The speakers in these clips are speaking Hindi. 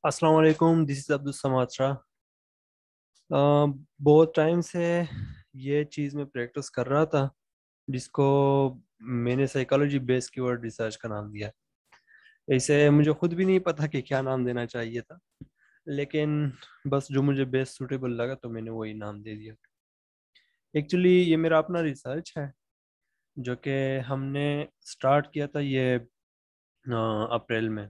अस्सलाम वालेकुम, दिस इज़ अब्दुल समाद शाह। बहुत टाइम से ये चीज़ मैं प्रैक्टिस कर रहा था, जिसको मैंने साइकोलॉजी बेस्ड कीवर्ड रिसर्च का नाम दिया। इसे मुझे खुद भी नहीं पता कि क्या नाम देना चाहिए था, लेकिन बस जो मुझे बेस्ट सूटेबल लगा तो मैंने वही नाम दे दिया। एक्चुअली ये मेरा अपना रिसर्च है, जो कि हमने स्टार्ट किया था ये अप्रैल में।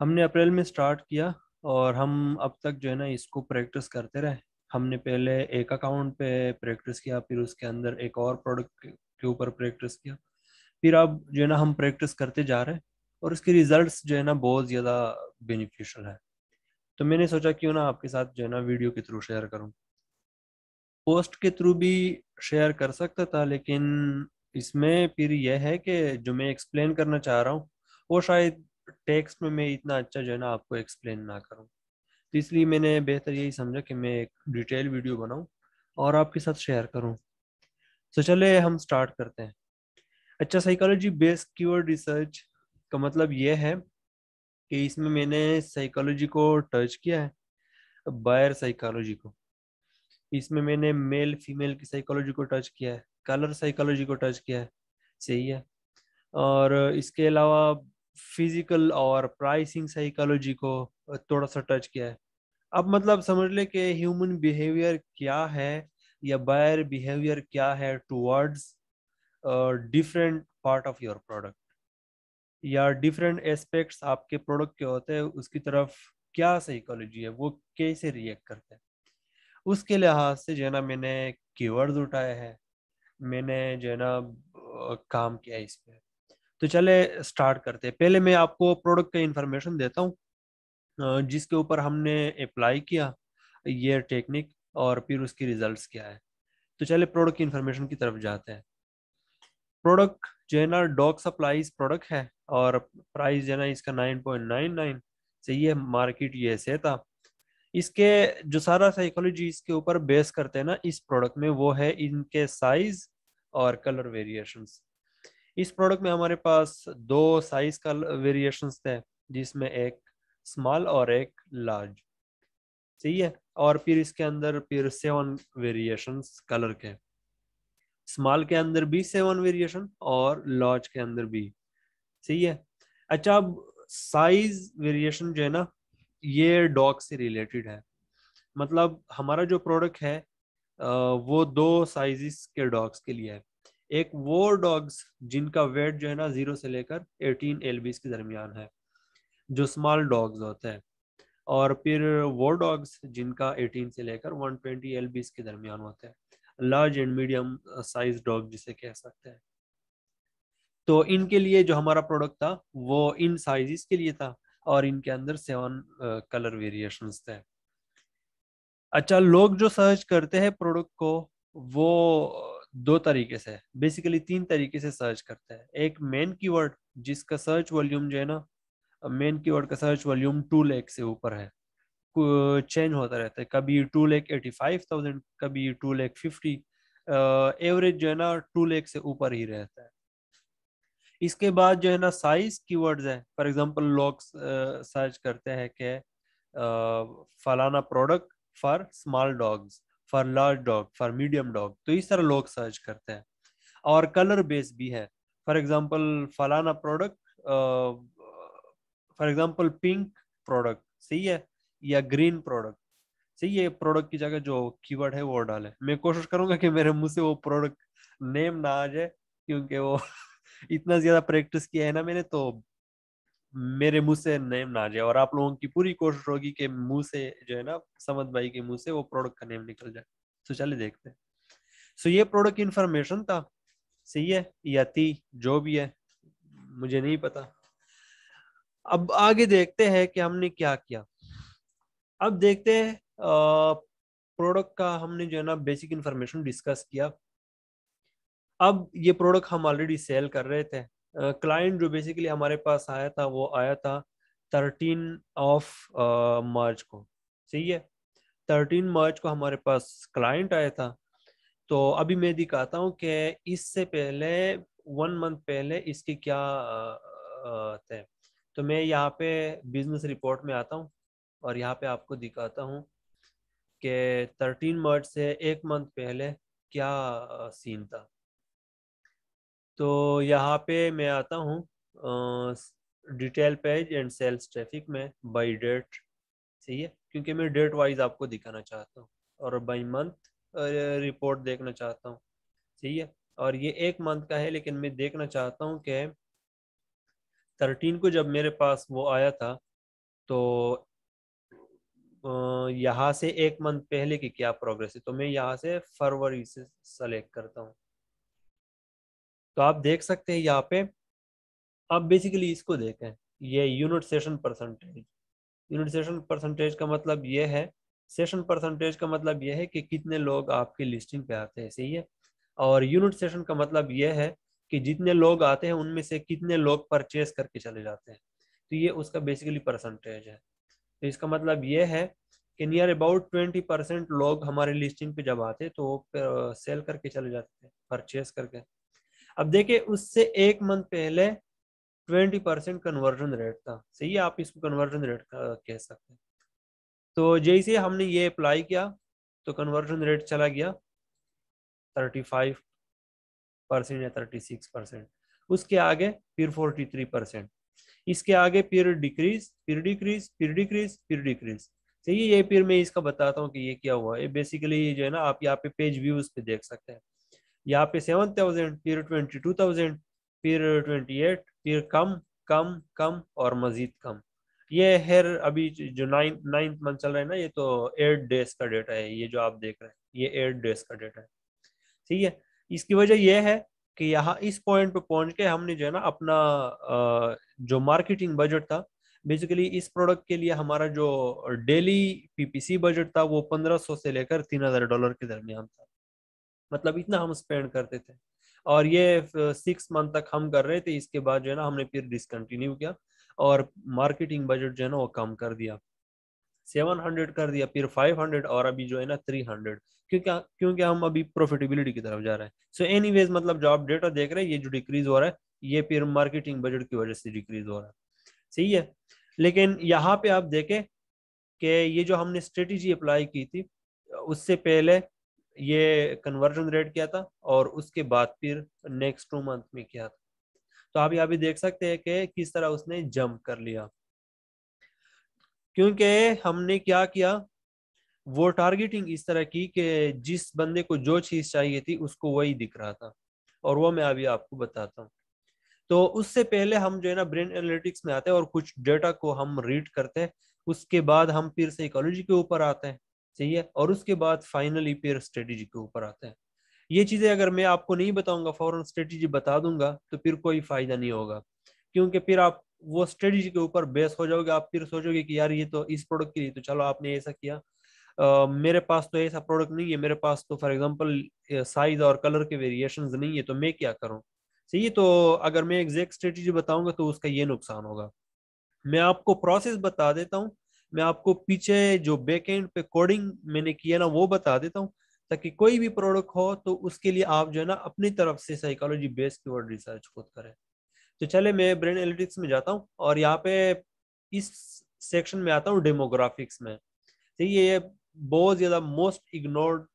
हमने अप्रैल में स्टार्ट किया और हम अब तक जो है ना इसको प्रैक्टिस करते रहे। हमने पहले एक अकाउंट पे प्रैक्टिस किया, फिर उसके अंदर एक और प्रोडक्ट के ऊपर प्रैक्टिस किया, फिर अब जो है ना हम प्रैक्टिस करते जा रहे हैं और उसके रिजल्ट्स जो है ना बहुत ज़्यादा बेनिफिशियल है। तो मैंने सोचा क्यों ना आपके साथ जो है ना वीडियो के थ्रू शेयर करूं। पोस्ट के थ्रू भी शेयर कर सकता था, लेकिन इसमें फिर यह है कि जो मैं एक्सप्लेन करना चाह रहा हूँ वो शायद टेक्स्ट में मैं इतना अच्छा जो है ना आपको एक्सप्लेन ना करूँ। तो इसलिए मैंने बेहतर यही समझा कि मैं एक डिटेल वीडियो बनाऊं और आपके साथ शेयर करूं। तो चले हम स्टार्ट करते हैं। अच्छा, साइकोलॉजी बेस्ड कीवर्ड रिसर्च का मतलब यह है कि इसमें मैंने साइकोलॉजी को टच किया है, बायर साइकोलॉजी को। इसमें मैंने मेल फीमेल की साइकोलॉजी को टच किया है, कलर साइकोलॉजी को टच किया है। सही है। और इसके अलावा फिजिकल और प्राइसिंग साइकोलॉजी को थोड़ा सा टच किया है। अब मतलब समझ ले कि ह्यूमन बिहेवियर क्या है या बायर बिहेवियर क्या है towards different part of your product, या डिफरेंट एस्पेक्ट्स आपके प्रोडक्ट के होते हैं उसकी तरफ क्या साइकोलॉजी है, वो कैसे रिएक्ट करते हैं। उसके लिहाज से जो है ना मैंने कीवर्ड्स उठाए हैं, मैंने जो है ना काम किया है इस पे। तो चले स्टार्ट करते हैं। पहले मैं आपको प्रोडक्ट का इंफॉर्मेशन देता हूँ जिसके ऊपर हमने अप्लाई किया ये टेक्निक, और फिर उसकी रिजल्ट्स क्या है। तो चले प्रोडक्ट की इंफॉर्मेशन की तरफ जाते हैं। प्रोडक्ट जो है ना डॉग सप्लाईज प्रोडक्ट है, और प्राइस जो है ना इसका 9.99 से ये मार्केट ये से था। इसके जो सारा साइकोलॉजी इसके ऊपर बेस करते हैं ना इस प्रोडक्ट में, वो है इनके साइज और कलर वेरिएशंस। इस प्रोडक्ट में हमारे पास दो साइज का वेरिएशंस थे, जिसमें एक स्मॉल और एक लार्ज। सही है। और फिर इसके अंदर फिर 7 वेरिएशंस कलर के। स्मॉल के अंदर भी 7 वेरिएशन और लार्ज के अंदर भी। सही है। अच्छा, अब साइज वेरिएशन जो है ना ये डॉग से रिलेटेड है। मतलब हमारा जो प्रोडक्ट है वो दो साइजेस के डॉग्स के लिए है। एक वो डॉग्स जिनका वेट जो है ना 0 से लेकर 18 एलबीस के दरमियान है, जो स्मॉल डॉग्स होते हैं। और फिर वो डॉग्स जिनका 18 से लेकर 120 एलबीस के दरमियान होते हैं, large and medium size dog जिसे कह सकते हैं। तो इनके लिए जो हमारा प्रोडक्ट था वो इन साइजेस के लिए था, और इनके अंदर 7 कलर वेरिएशंस थे। अच्छा, लोग जो सर्च करते हैं प्रोडक्ट को वो दो तरीके से, बेसिकली तीन तरीके से सर्च करते हैं। एक मेन कीवर्ड जिसका सर्च वॉल्यूम जो है ना, मेन कीवर्ड का सर्च वॉल्यूम 2 लाख से ऊपर है, चेंज होता रहता है। कभी 2,85,000, कभी 2,50,000, एवरेज जो है ना 2 लाख से ऊपर ही रहता है। इसके बाद जो है ना साइज कीवर्ड्स है। फॉर एग्जांपल लोग सर्च करते हैं कि फलाना product for small dogs, for large dog, for medium dog, तो इस तरह लोग सर्च करते हैं। और कलर बेस भी है। फॉर एग्जांपल फलाना product, for example pink product, सही है, या ग्रीन प्रोडक्ट। सही है। प्रोडक्ट की जगह जो कीवर्ड है वो डाले। मैं कोशिश करूंगा कि मेरे मुंह से वो प्रोडक्ट नेम ना आ जाए, क्योंकि वो इतना ज्यादा प्रैक्टिस किया है ना मैंने, तो मेरे मुंह से नेम ना आ जाए। और आप लोगों की पूरी कोशिश होगी कि मुंह से जो है ना समद भाई के मुंह से वो प्रोडक्ट का नेम निकल जाए। तो चलिए देखते हैं। सो ये प्रोडक्ट इन्फॉर्मेशन था। सही है, या थी, जो भी है मुझे नहीं पता। अब आगे देखते हैं कि हमने क्या किया। अब देखते हैं प्रोडक्ट का हमने जो है ना बेसिक इंफॉर्मेशन डिस्कस किया। अब ये प्रोडक्ट हम ऑलरेडी सेल कर रहे थे। क्लाइंट जो बेसिकली हमारे पास आया था वो आया था 13 मार्च को। सही है। 13 मार्च को हमारे पास क्लाइंट आया था। तो अभी मैं दिखाता हूँ कि इससे पहले 1 मंथ पहले इसके क्या थे। तो मैं यहाँ पे बिजनेस रिपोर्ट में आता हूँ और यहाँ पे आपको दिखाता हूँ कि 13 मार्च से एक मंथ पहले क्या सीन था। तो यहाँ पे मैं आता हूँ detail page and sales traffic में बाई डेट। सही है, क्योंकि मैं डेट वाइज आपको दिखाना चाहता हूँ और बाई मंथ रिपोर्ट देखना चाहता हूँ। सही है, और ये एक मंथ का है, लेकिन मैं देखना चाहता हूँ कि 13 को जब मेरे पास वो आया था तो यहाँ से एक मंथ पहले की क्या प्रोग्रेस है। तो मैं यहाँ से फरवरी से सेलेक्ट करता हूँ। तो आप देख सकते हैं यहाँ पे, आप बेसिकली इसको देखें, ये unit session percentage. Unit session percentage का मतलब ये है, सेशन परसेंटेज का मतलब ये है कि कितने लोग आपकी लिस्टिंग पे आते हैं। सही है, और यूनिट सेशन का मतलब ये है कि जितने लोग आते हैं उनमें से कितने लोग परचेज करके चले जाते हैं। तो ये उसका बेसिकली परसेंटेज है। तो इसका मतलब ये है कि नियर अबाउट 20% लोग हमारे लिस्टिंग पे जब आते तो सेल करके चले जाते थे, परचेज करके। अब देखिए, उससे एक मंथ पहले 20% कन्वर्जन रेट था। सही है, आप इसको कन्वर्जन रेट कह सकते हैं। तो जैसे हमने ये अप्लाई किया तो कन्वर्जन रेट चला गया 35% या 36%। उसके आगे फिर 43%। इसके आगे फिर डिक्रीज, फिर डिक्रीज, फिर डिक्रीज, फिर डिक्रीज। सही है, ये फिर मैं इसका बताता हूँ कि ये क्या हुआ। ये बेसिकली जो है ना, आप यहाँ पे पेज व्यूज पे देख सकते हैं। यहाँ पे 7,000, फिर 22,000, फिर 28, फिर कम कम कम और मजीद कम। ये है अभी जो नाइन्थ मंथ चल रहा है ना, ये तो 8 डेज का डेटा है। ये जो आप देख रहे हैं ये 8 डेज का डेटा है। ठीक है, इसकी वजह यह है कि यहाँ इस पॉइंट पे पहुंच के हमने जो है ना अपना जो मार्केटिंग बजट था, बेसिकली इस प्रोडक्ट के लिए हमारा जो डेली पीपीसी बजट था वो 1500 से लेकर $3,000 के दरमियान था। मतलब इतना हम स्पेंड करते थे, और ये 6 मंथ तक हम कर रहे थे। इसके बाद जो है ना हमने फिर डिसकंटिन्यू किया और मार्केटिंग बजट जो है ना वो कम कर दिया, 700 कर दिया, फिर 500, और अभी जो है ना 300। क्योंकि क्योंकि हम अभी प्रॉफिटेबिलिटी की तरफ जा रहे हैं। सो एनीवेज, मतलब जो आप डेटा देख रहे हैं, ये जो डिक्रीज हो रहा है ये फिर मार्केटिंग बजट की वजह से डिक्रीज हो रहा है। सही है, लेकिन यहाँ पे आप देखें कि ये जो हमने स्ट्रेटेजी अप्लाई की थी, उससे पहले ये कन्वर्जन रेट क्या था और उसके बाद फिर नेक्स्ट 2 मंथ में क्या था। तो आप यहाँ भी देख सकते हैं कि किस तरह उसने जंप कर लिया, क्योंकि हमने क्या किया, वो टारगेटिंग इस तरह की कि जिस बंदे को जो चीज चाहिए थी उसको वही दिख रहा था, और वो मैं अभी आपको बताता हूँ। तो उससे पहले हम जो है ना ब्रेन एनालिटिक्स में आते हैं और कुछ डेटा को हम रीड करते हैं। उसके बाद हम फिर साइकोलॉजी के ऊपर आते हैं। सही है, और उसके बाद फाइनली फिर स्ट्रेटेजी के ऊपर आते हैं। ये चीजें अगर मैं आपको नहीं बताऊंगा, फौरन स्ट्रेटेजी बता दूंगा, तो फिर कोई फायदा नहीं होगा, क्योंकि फिर आप वो स्ट्रेटेजी के ऊपर बेस हो जाओगे। आप फिर सोचोगे कि यार ये तो इस प्रोडक्ट के लिए तो चलो आपने ऐसा किया, मेरे पास तो ऐसा प्रोडक्ट नहीं है, मेरे पास तो फॉर एग्जांपल साइज और कलर के वेरिएशंस नहीं है, तो मैं क्या करूं। सही है, तो अगर मैं एग्जैक्ट स्ट्रेटेजी बताऊंगा तो उसका ये नुकसान होगा। मैं आपको प्रोसेस बता देता हूँ, मैं आपको पीछे जो बैक एंड पे कोडिंग मैंने किया ना वो बता देता हूँ, ताकि कोई भी प्रोडक्ट हो तो उसके लिए आप जो है ना अपनी तरफ से साइकोलॉजी बेस्ड कीवर्ड रिसर्च खुद करें। तो चले मैं ब्रेन एनालिटिक्स में जाता हूँ और यहाँ पे इस सेक्शन में आता हूँ डेमोग्राफिक्स में। तो ये बहुत ज्यादा मोस्ट इग्नोर्ड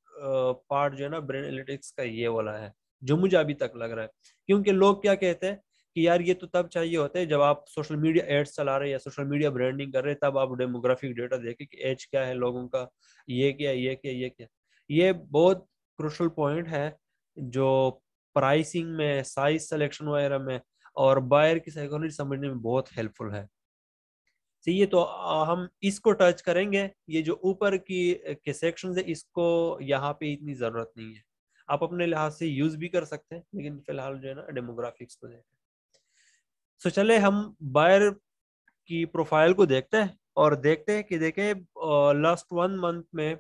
पार्ट जो है ना ब्रेन एनालिटिक्स का ये वाला है, जो मुझे अभी तक लग रहा है। क्योंकि लोग क्या कहते हैं कि यार ये तो तब चाहिए होता है जब आप सोशल मीडिया एड्स चला रहे हैं या सोशल मीडिया ब्रांडिंग कर रहे हैं, तब आप डेमोग्राफिक डेटा देखें कि एज क्या है लोगों का, ये क्या ये क्या ये क्या। ये बहुत क्रुशल पॉइंट है जो प्राइसिंग में, साइज सिलेक्शन वगैरह में और बायर की साइकोलॉजी समझने में बहुत हेल्पफुल है। चाहिए तो हम इसको टच करेंगे। ये जो ऊपर की के सेक्शन है इसको यहाँ पे इतनी जरूरत नहीं है, आप अपने लिहाज से यूज भी कर सकते हैं, लेकिन फिलहाल जो है ना डेमोग्राफिक्स को देखें। तो चले हम बायर की प्रोफाइल को देखते हैं और देखते हैं कि देखें लास्ट 1 मंथ में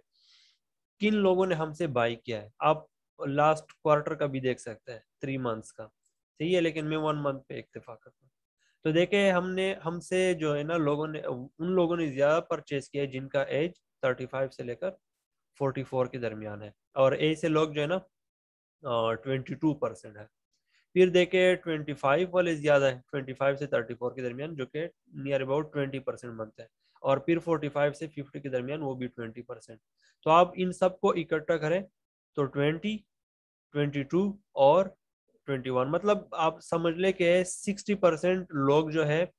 किन लोगों ने हमसे बाई किया है। आप लास्ट क्वार्टर का भी देख सकते हैं, 3 मंथ्स का। सही है, लेकिन मैं 1 मंथ पे इक्तफा करता हूँ। तो देखे हमने हमसे जो है ना लोगों ने, उन लोगों ने ज्यादा परचेज किया है जिनका एज 35 से लेकर 44 के दरमियान है, और ए से लोग जो है ना 22% है। फिर देखे 25 वाले ज्यादा है, 25 से 34 के दरमियान, जो कि नियर अबाउट 20% बनता है, और फिर 45 से 50 के दरमियान वो भी 20%। तो आप इन सबको इकट्ठा करें तो 20, 22 और 21, मतलब आप समझ ले कि 60% लोग जो है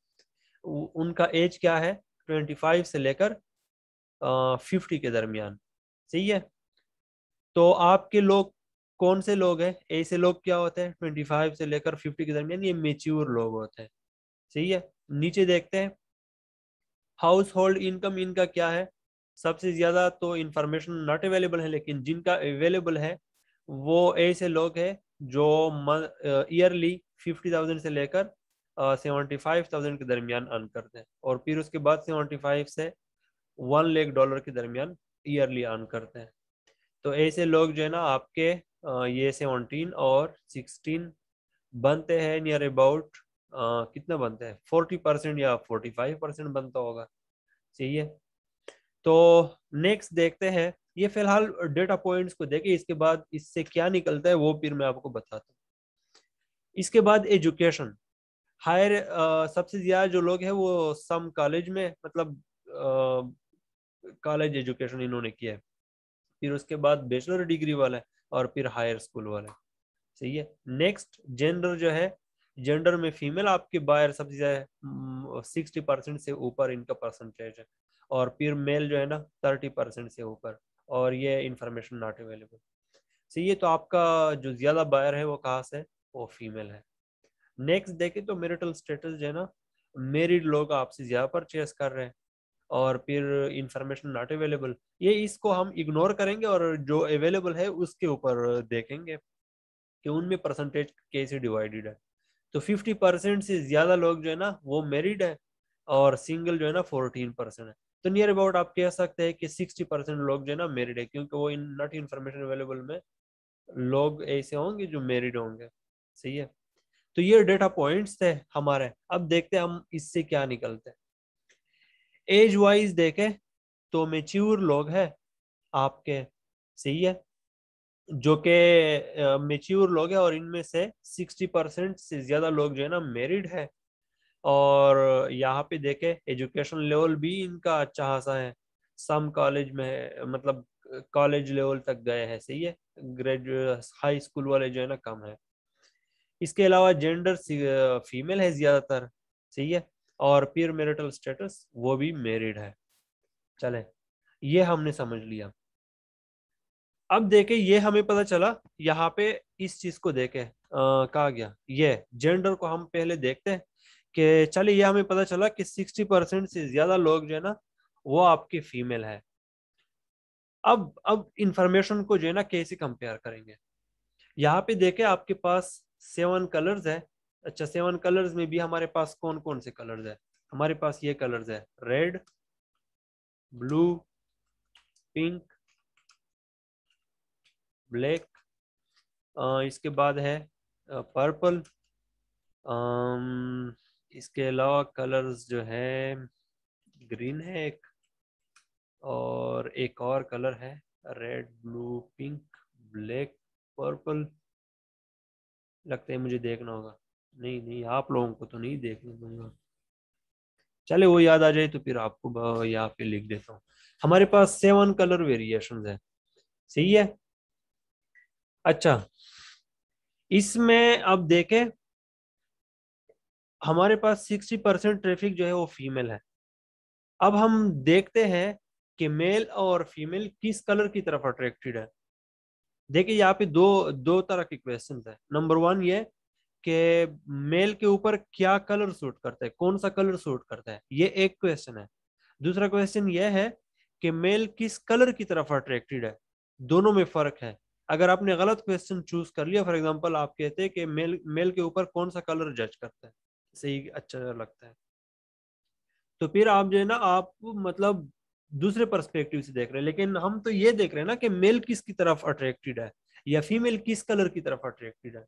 उनका एज क्या है, 25 से लेकर 50 के दरमियान। सही है। तो आपके लोग कौन से लोग हैं, ऐसे लोग क्या होते हैं 25 से लेकर 50 के दरमियान, ये मेच्योर लोग होते हैं। सही है। नीचे देखते हैं हाउस होल्ड इनकम इनका क्या है। सबसे ज्यादा तो इंफॉर्मेशन नॉट अवेलेबल है, लेकिन जिनका अवेलेबल है वो ऐसे लोग हैं जो ईयरली 50,000 से लेकर 75,000 के दरमियान अर्न करते हैं, और फिर उसके बाद 75 से $1 लाख के दरमियान ईयरली अर्न करते हैं। तो ऐसे लोग जो है ना आपके ये 17 और 16 बनते हैं नियर अबाउट, कितना बनते हैं 40% या 45% बनता होगा। सही है। तो नेक्स्ट देखते हैं, ये फिलहाल डेटा पॉइंट्स को देखें, इसके बाद इससे क्या निकलता है वो फिर मैं आपको बताता हूँ। इसके बाद एजुकेशन हायर, सबसे ज्यादा जो लोग हैं वो सम कॉलेज में, मतलब कॉलेज एजुकेशन इन्होंने किया है, फिर उसके बाद बैचलर डिग्री वाला है, और फिर हायर स्कूल वाला है। सही है। नेक्स्ट जेंडर जो है, जेंडर में फीमेल आपके बायर सबसे ज्यादा 60% से ऊपर इनका परसेंटेज है, और फिर मेल जो है ना 30% से ऊपर, और ये इंफॉर्मेशन नॉट अवेलेबल। सही है। तो आपका जो ज्यादा बायर है वो कहाँ से है, वो फीमेल है। नेक्स्ट देखें तो मेरिटल स्टेटस जो है ना, मेरिड लोग आपसे ज्यादा परचेस कर रहे हैं, और फिर इंफॉर्मेशन नॉट अवेलेबल, ये इसको हम इग्नोर करेंगे और जो अवेलेबल है उसके ऊपर देखेंगे कि उनमें परसेंटेज कैसे डिवाइडेड है। तो 50% से ज्यादा लोग जो है ना वो मैरिड है, और सिंगल जो है ना 14% है। तो नियर अबाउट आप कह सकते हैं कि 60% लोग जो है ना मैरिड है, क्योंकि वो इन नॉट इंफॉर्मेशन अवेलेबल में लोग ऐसे होंगे जो मैरिड होंगे। सही है। तो ये डेटा पॉइंट्स थे हमारे। अब देखते हैं हम इससे क्या निकलते हैं। एज वाइज देखें तो मेच्योर लोग हैं आपके। सही है। जो कि मेच्योर लोग हैं, और इनमें से 60% से ज्यादा लोग जो है ना मैरिड है, और यहाँ पे देखे एजुकेशन लेवल भी इनका अच्छा खासा है, सम कॉलेज में है, मतलब कॉलेज लेवल तक गए हैं। सही है। ग्रेजुएट हाई स्कूल वाले जो है ना कम है। इसके अलावा जेंडर फीमेल है ज्यादातर। सही है। और फिर मैरिटल स्टेटस वो भी मैरिड है। चले, ये हमने समझ लिया। अब देखे ये हमें पता चला यहाँ पे, इस चीज को देखे कहा गया, ये जेंडर को हम पहले देखते हैं कि चले, ये हमें पता चला कि 60% से ज्यादा लोग जो है ना वो आपके फीमेल है। अब इंफॉर्मेशन को जो है ना कैसे कंपेयर करेंगे। यहाँ पे देखे आपके पास 7 कलर्स है। अच्छा, 7 कलर्स में भी हमारे पास कौन कौन से कलर्स है, हमारे पास ये कलर्स है रेड, ब्लू, पिंक, ब्लैक, इसके बाद है पर्पल, इसके अलावा कलर्स जो है ग्रीन है एक, और एक और कलर है red, blue, pink, black, purple. लगता है मुझे देखना होगा, नहीं नहीं आप लोगों को तो नहीं देखने दूंगा। चले, वो याद आ जाए तो फिर आपको यहाँ पे लिख देता हूँ। हमारे पास 7 कलर वेरिएशन है। सही है। अच्छा, इसमें अब देखें हमारे पास 60% ट्रैफिक जो है वो फीमेल है। अब हम देखते हैं कि मेल और फीमेल किस कलर की तरफ अट्रैक्टेड है। देखिए यहाँ पे दो दो तरह के क्वेश्चन है। नंबर 1 ये कि मेल के ऊपर क्या कलर सूट करता है, कौन सा कलर सूट करता है, ये एक क्वेश्चन है। दूसरा क्वेश्चन ये है कि मेल किस कलर की तरफ अट्रैक्टेड है। दोनों में फर्क है। अगर आपने गलत क्वेश्चन चूज कर लिया, फॉर एग्जांपल आप कहते हैं कि मेल मेल के ऊपर कौन सा कलर जज करता है, सही अच्छा लगता है, तो फिर आप जो है ना आप मतलब दूसरे पर्सपेक्टिव से देख रहे हैं। लेकिन हम तो ये देख रहे हैं ना कि मेल किसकी तरफ अट्रैक्टेड है, या फीमेल किस कलर की तरफ अट्रैक्टेड है।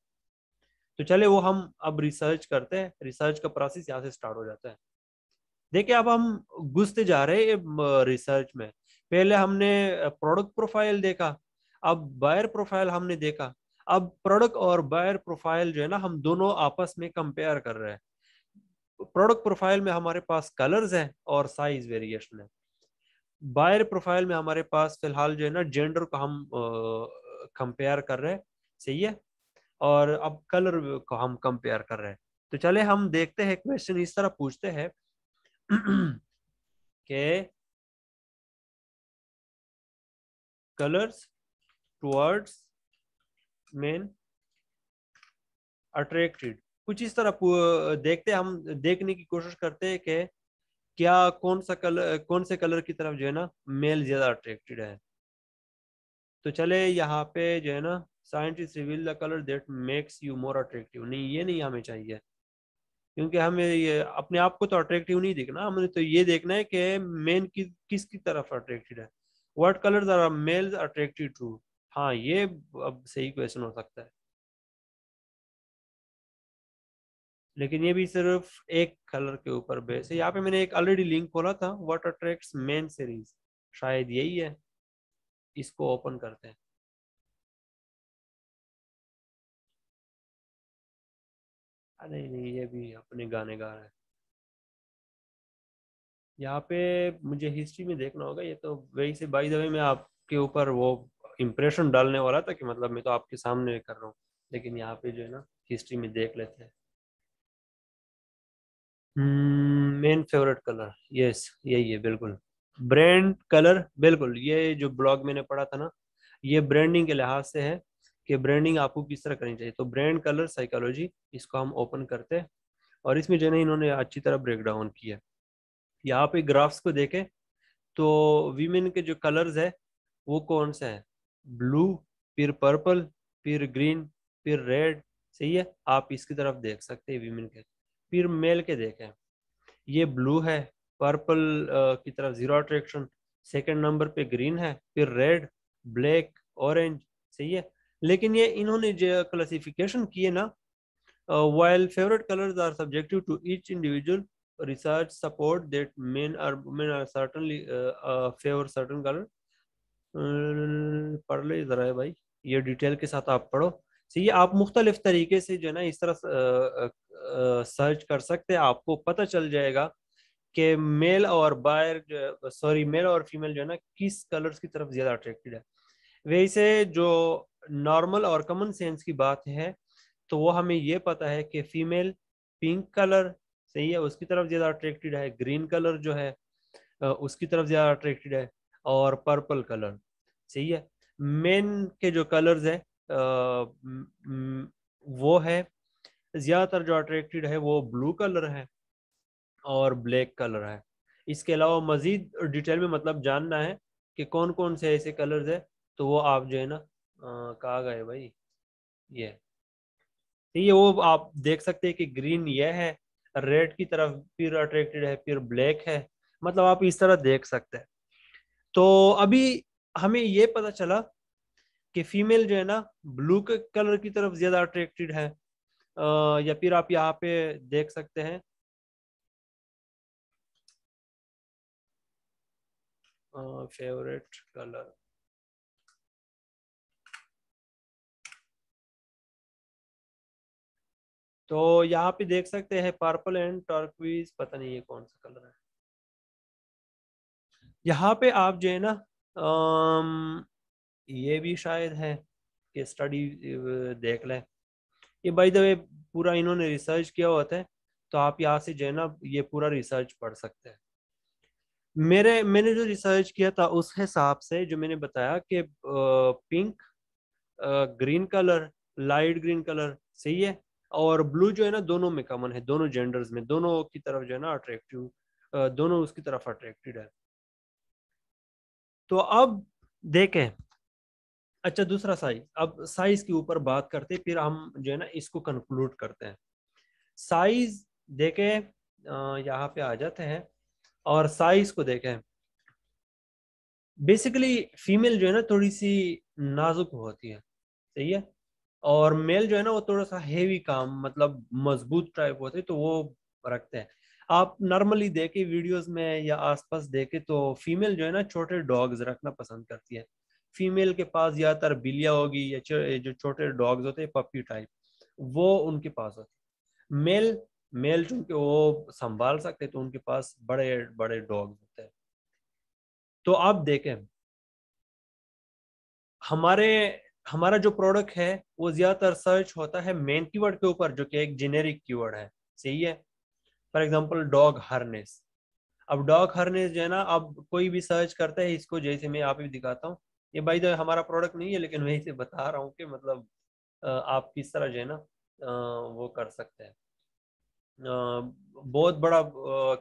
तो चले वो हम अब रिसर्च करते हैं, रिसर्च का प्रोसेस यहाँ से स्टार्ट हो जाता है। देखिए अब हम घुसते जा रहे हैं रिसर्च में। पहले हमने प्रोडक्ट प्रोफाइल देखा, अब बायर प्रोफाइल हमने देखा, अब प्रोडक्ट और बायर प्रोफाइल जो है ना, हम दोनों आपस में कंपेयर कर रहे हैं। प्रोडक्ट प्रोफाइल में हमारे पास कलर्स हैं और साइज वेरिएशन है। बायर प्रोफाइल में हमारे पास फिलहाल जो है ना जेंडर को हम कंपेयर कर रहे हैं, सही है, और अब कलर को हम कंपेयर कर रहे हैं। तो चले हम देखते हैं, क्वेश्चन इस तरह पूछते हैं कि कलर्स टुवर्ड्स मेन अट्रैक्टेड, कुछ इस तरह देखते हैं, हम देखने की कोशिश करते हैं कि क्या कौन सा कलर, कौन से कलर की तरफ जो है ना मेल ज्यादा अट्रैक्टेड है। तो चले यहाँ पे जो है ना, scientist reveal the colour that makes you more attractive, नहीं ये नहीं हमें चाहिए, क्योंकि हमें ये अपने आप को तो अट्रैक्टिव नहीं देखना, हमें तो ये देखना है कि मेन किसकी तरफ अट्रैक्टेड है। What colours are males attracted to, हाँ ये अब सही क्वेश्चन हो सकता है, लेकिन ये भी सिर्फ एक कलर के ऊपर बेस है। यहाँ पे मैंने एक ऑलरेडी लिंक खोला था, व्हाट अट्रैक्ट्स मेन सीरीज, शायद यही है, इसको ओपन करते हैं। नहीं नहीं, ये भी अपने गाने गा रहा है। यहाँ पे मुझे हिस्ट्री में देखना होगा, ये तो वही से बाय द वे मैं आपके ऊपर वो इम्प्रेशन डालने वाला था कि मतलब मैं तो आपके सामने कर रहा हूँ, लेकिन यहाँ पे जो है ना हिस्ट्री में देख लेते हैं। मेन फेवरेट कलर, यस यही है बिल्कुल। ब्रांड कलर, बिल्कुल ये जो ब्लॉग मैंने पढ़ा था ना, ये ब्रांडिंग के लिहाज से है कि ब्रांडिंग आपको किस तरह करनी चाहिए। तो ब्रांड कलर साइकोलॉजी, इसको हम ओपन करते हैं, और इसमें जो है ना इन्होंने अच्छी तरह ब्रेक डाउन किया। यहाँ पे ग्राफ्स को देखें तो वीमेन के जो कलर्स है वो कौन से हैं, ब्लू, फिर पर्पल, फिर ग्रीन, फिर रेड, सही है, आप इसकी तरफ देख सकते हैं वीमेन के। फिर मेल के देखें, ये ब्लू है, पर्पल की तरफ जीरो अट्रैक्शन, सेकंड नंबर पे ग्रीन है, फिर रेड, ब्लैक, ऑरेंज, सही है। लेकिन ये इन्होंने जो क्लासिफिकेशन किए ना, while favorite colors are subjective to each individual, research support that men or women are certainly favor certain color। पढ़ ले जरा है भाई, ये डिटेल के साथ आप पढ़ो। सही है, आप मुख्तलिफ तरीके से जो है ना इस तरह सर्च कर सकते हैं, आपको पता चल जाएगा कि मेल और बायर जो, सॉरी मेल और फीमेल जो है ना किस कलर्स की तरफ ज्यादा अट्रैक्टेड है। वैसे जो नॉर्मल और कॉमन सेंस की बात है, तो वो हमें ये पता है कि फीमेल पिंक कलर, सही है, उसकी तरफ ज्यादा अट्रैक्टेड है, ग्रीन कलर जो है उसकी तरफ ज्यादा अट्रैक्टेड है, और पर्पल कलर, सही है। मेन के जो कलर्स है वो है ज्यादातर जो अट्रैक्टेड है वो ब्लू कलर है और ब्लैक कलर है। इसके अलावा मजीद डिटेल में मतलब जानना है कि कौन कौन से ऐसे कलर्स है, तो वो आप जो है ना कहाँ गए भाई, ये, तो ये वो आप देख सकते हैं कि ग्रीन ये है, रेड की तरफ फिर अट्रैक्टेड है, फिर ब्लैक है, मतलब आप इस तरह देख सकते हैं। तो अभी हमें ये पता चला कि फीमेल जो है ना ब्लू कलर की तरफ ज्यादा अट्रैक्टेड है, या फिर आप यहाँ पे देख सकते हैं फेवरेट कलर, तो यहाँ पे देख सकते हैं पर्पल एंड टर्क्वीज, पता नहीं ये कौन सा कलर है। यहाँ पे आप जो है ना ये भी शायद है कि स्टडी देख लें, ये बाय द वे पूरा इन्होंने रिसर्च किया होता है, तो आप यहाँ से जो है ना ये पूरा रिसर्च पढ़ सकते हैं। मैंने जो रिसर्च किया था उस हिसाब से जो मैंने बताया कि pink, green colour, light green colour, सही है, और ब्लू जो है ना दोनों में कॉमन है, दोनों जेंडर्स में, दोनों की तरफ जो है ना अट्रैक्टिव, दोनों उसकी तरफ अट्रैक्टेड है। तो अब देखें, अच्छा दूसरा साइज, अब साइज के ऊपर बात करते हैं, फिर हम जो है ना इसको कंक्लूड करते हैं। साइज देखें, यहाँ पे आ जाते हैं और साइज को देखें। बेसिकली फीमेल जो है ना थोड़ी सी नाजुक होती है, सही है, और मेल जो है ना वो थोड़ा सा हेवी काम, मतलब मजबूत टाइप होते हैं, तो वो रखते हैं। आप नॉर्मली देखे वीडियोस में या आसपास देखे तो फीमेल जो है ना छोटे डॉग्स रखना पसंद करती है। फीमेल के पास ज्यादातर बिल्लियाँ होगी या जो छोटे डॉग्स होते हैं पपी टाइप, वो उनके पास होते। मेल मेल चूंकि वो संभाल सकते तो उनके पास बड़े बड़े डॉग्स होते हैं। तो आप देखें हमारे हमारा जो प्रोडक्ट है वो ज्यादातर सर्च होता है मेन कीवर्ड के ऊपर, जो कि एक जेनेरिक कीवर्ड है, सही है। For example dog harness. अब डॉग हार्नेस जो है ना, अब कोई भी सर्च करता है इसको, जैसे मैं आप भी दिखाता हूँ, ये भाई जो हमारा प्रोडक्ट नहीं है लेकिन मैं इसे बता रहा हूँ कि मतलब आप किस तरह जो है ना वो कर सकते हैं। बहुत बड़ा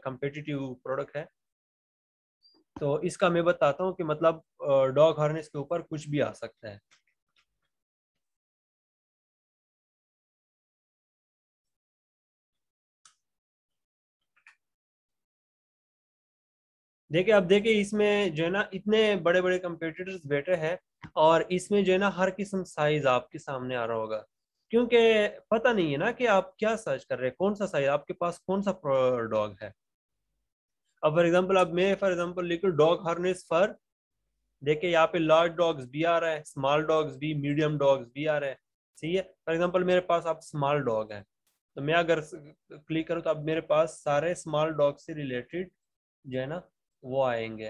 कंपेटिटिव प्रोडक्ट है। तो इसका मैं बताता हूँ कि मतलब डॉग हार्नेस के ऊपर कुछ भी आ सकता है। देखिए अब देखिए इसमें जो है ना इतने बड़े बड़े कंपटीटर्स बैठे हैं, और इसमें जो है ना हर किस्म साइज आपके सामने आ रहा होगा, क्योंकि पता नहीं है ना कि आप क्या सर्च कर रहे हैं, कौन सा साइज आपके पास, कौन सा डॉग है। अब फॉर एग्जांपल अब मैं फॉर एग्जांपल लिखूं डॉग हार्नेस फर, देखिए यहाँ पे लार्ज डॉग्स भी आ रहा है, स्मॉल डॉग्स भी, मीडियम डॉग्स भी आ रहे हैं, सही है। फॉर एग्जांपल मेरे पास अब स्मॉल डॉग है, तो मैं अगर क्लिक करूँ तो अब मेरे पास सारे स्मॉल डॉग से रिलेटेड जो है ना वो आएंगे।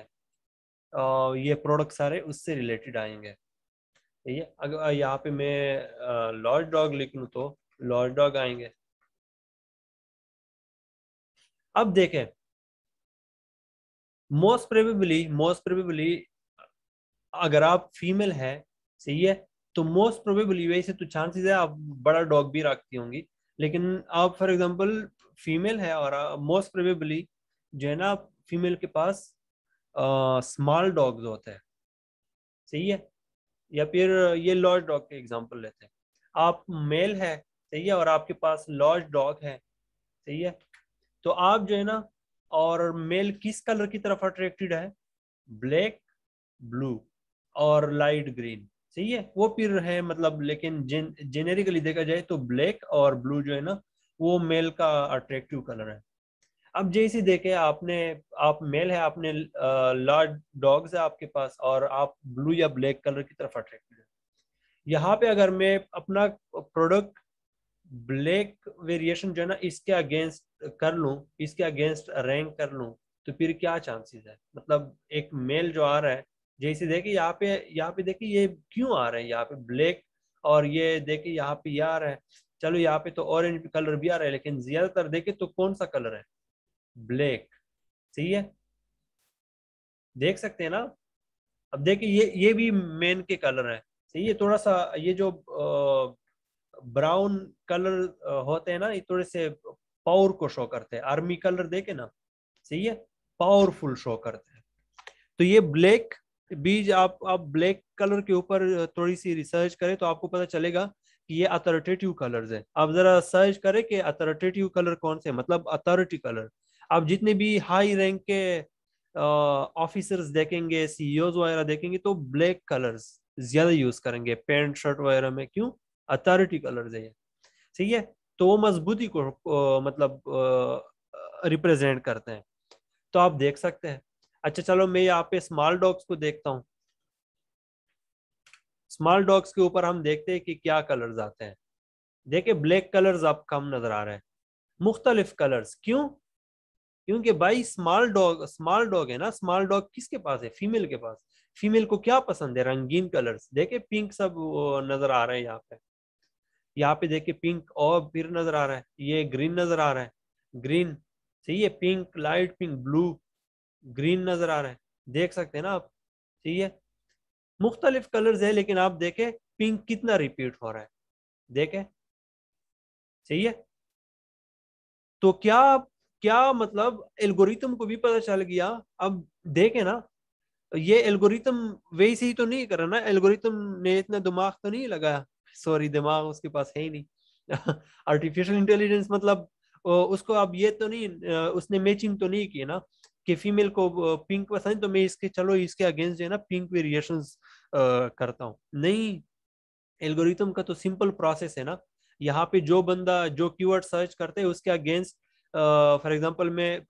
ये प्रोडक्ट सारे उससे रिलेटेड आएंगे, ठीक है। अगर यहाँ पे मैं लॉर्ज डॉग लिख लूँ तो लॉर्ज डॉग आएंगे। अब देखें मोस्ट प्रोबेबली अगर आप फीमेल है, सही है, तो मोस्ट प्रोबेबली वैसे तो चांसेस है आप बड़ा डॉग भी रखती होंगी, लेकिन आप फॉर एग्जांपल फीमेल है और मोस्ट प्रोबेबली जो है ना फीमेल के पास स्मॉल डॉग्स होते हैं, सही है। या फिर ये लॉर्ज डॉग के एग्जांपल लेते हैं। आप मेल है, सही है, और आपके पास लॉर्ज डॉग है, सही है। तो आप जो है ना, और मेल किस कलर की तरफ अट्रैक्टेड है, ब्लैक, ब्लू और लाइट ग्रीन, सही है। वो फिर है मतलब, लेकिन जेनेरिकली देखा जाए तो ब्लैक और ब्लू जो है ना वो मेल का अट्रैक्टिव कलर है। अब जैसे देखे आपने, आप मेल है, आपने लार्ज डॉग्स है आपके पास, और आप ब्लू या ब्लैक कलर की तरफ अट्रैक्टेड है। यहाँ पे अगर मैं अपना प्रोडक्ट ब्लैक वेरिएशन जो है ना इसके अगेंस्ट कर लूं, इसके अगेंस्ट रैंक कर लूं, तो फिर क्या चांसेस है, मतलब एक मेल जो आ रहा है, जैसे देखिए यहाँ पे देखिए ये क्यों आ रहा है यहाँ पे ब्लैक, और ये देखिए यहाँ पे ये आ रहा है। चलो यहाँ पे तो ऑरेंज कलर भी आ रहा है, लेकिन ज्यादातर देखे तो कौन सा कलर है, ब्लैक, सही है। देख सकते हैं ना। अब देखिए ये भी मेन के कलर है, सही है। थोड़ा सा ये जो ब्राउन कलर होते हैं ना, ये थोड़े से पावर को शो करते हैं, आर्मी कलर देखे ना, सही है, पावरफुल शो करते हैं। तो ये ब्लैक बीज, आप ब्लैक कलर के ऊपर थोड़ी सी रिसर्च करें तो आपको पता चलेगा कि ये अथॉरिटेटिव कलर्स है। आप जरा सर्च करें कि अथॉरिटेटिव कलर कौन से, मतलब अथॉरिटी कलर। आप जितने भी हाई रैंक के ऑफिसर्स देखेंगे, सीईओज वगैरह देखेंगे, तो ब्लैक कलर्स ज्यादा यूज करेंगे पैंट शर्ट वगैरह में, क्यों, अथॉरिटी कलर्स है ये, सही है। तो वो मजबूती को मतलब रिप्रेजेंट करते हैं। तो आप देख सकते हैं। अच्छा चलो मैं यहाँ पे स्मॉल डॉग्स को देखता हूँ। स्मॉल डॉग्स के ऊपर हम देखते हैं कि क्या कलर्स आते हैं। देखिए ब्लैक कलर्स आप कम नजर आ रहे हैं, मुख्तलिफ कलर्स, क्यों, क्योंकि भाई स्मॉल डॉग है ना, स्मॉल डॉग किसके पास है, फीमेल के पास। फीमेल को क्या पसंद है, रंगीन कलर्स। देखिए पिंक सब नजर आ रहे हैं यहाँ पे देखिए पिंक, और फिर नजर आ रहा है, ये ग्रीन नजर आ रहा है, ग्रीन, सही है, pink, light pink, blue, green नजर आ रहा है, देख सकते हैं ना आप, सही है। मुख्तलिफ कलर्स है, लेकिन आप देखें पिंक कितना रिपीट हो रहा है, देखें, सही है। तो क्या क्या मतलब एल्गोरिथम को भी पता चल गया। अब देखें ना, ये एल्गोरिथम वैसे ही तो नहीं कर रहा ना, एल्गोरिथम ने इतना दिमाग तो नहीं लगाया, सॉरी दिमाग उसके पास है ही नहीं। आर्टिफिशियल इंटेलिजेंस मतलब उसको अब ये तो नहीं, उसने मैचिंग तो नहीं की ना कि फीमेल को पिंक पसंद, तो मैं इसके चलो इसके अगेंस्ट जो है ना पिंक वेरिएशंस करता हूँ, नहीं। एल्गोरिथम का तो सिंपल प्रोसेस है ना। यहाँ पे जो बंदा जो कीवर्ड सर्च करते हैं उसके अगेंस्ट, फॉर एग्जांपल में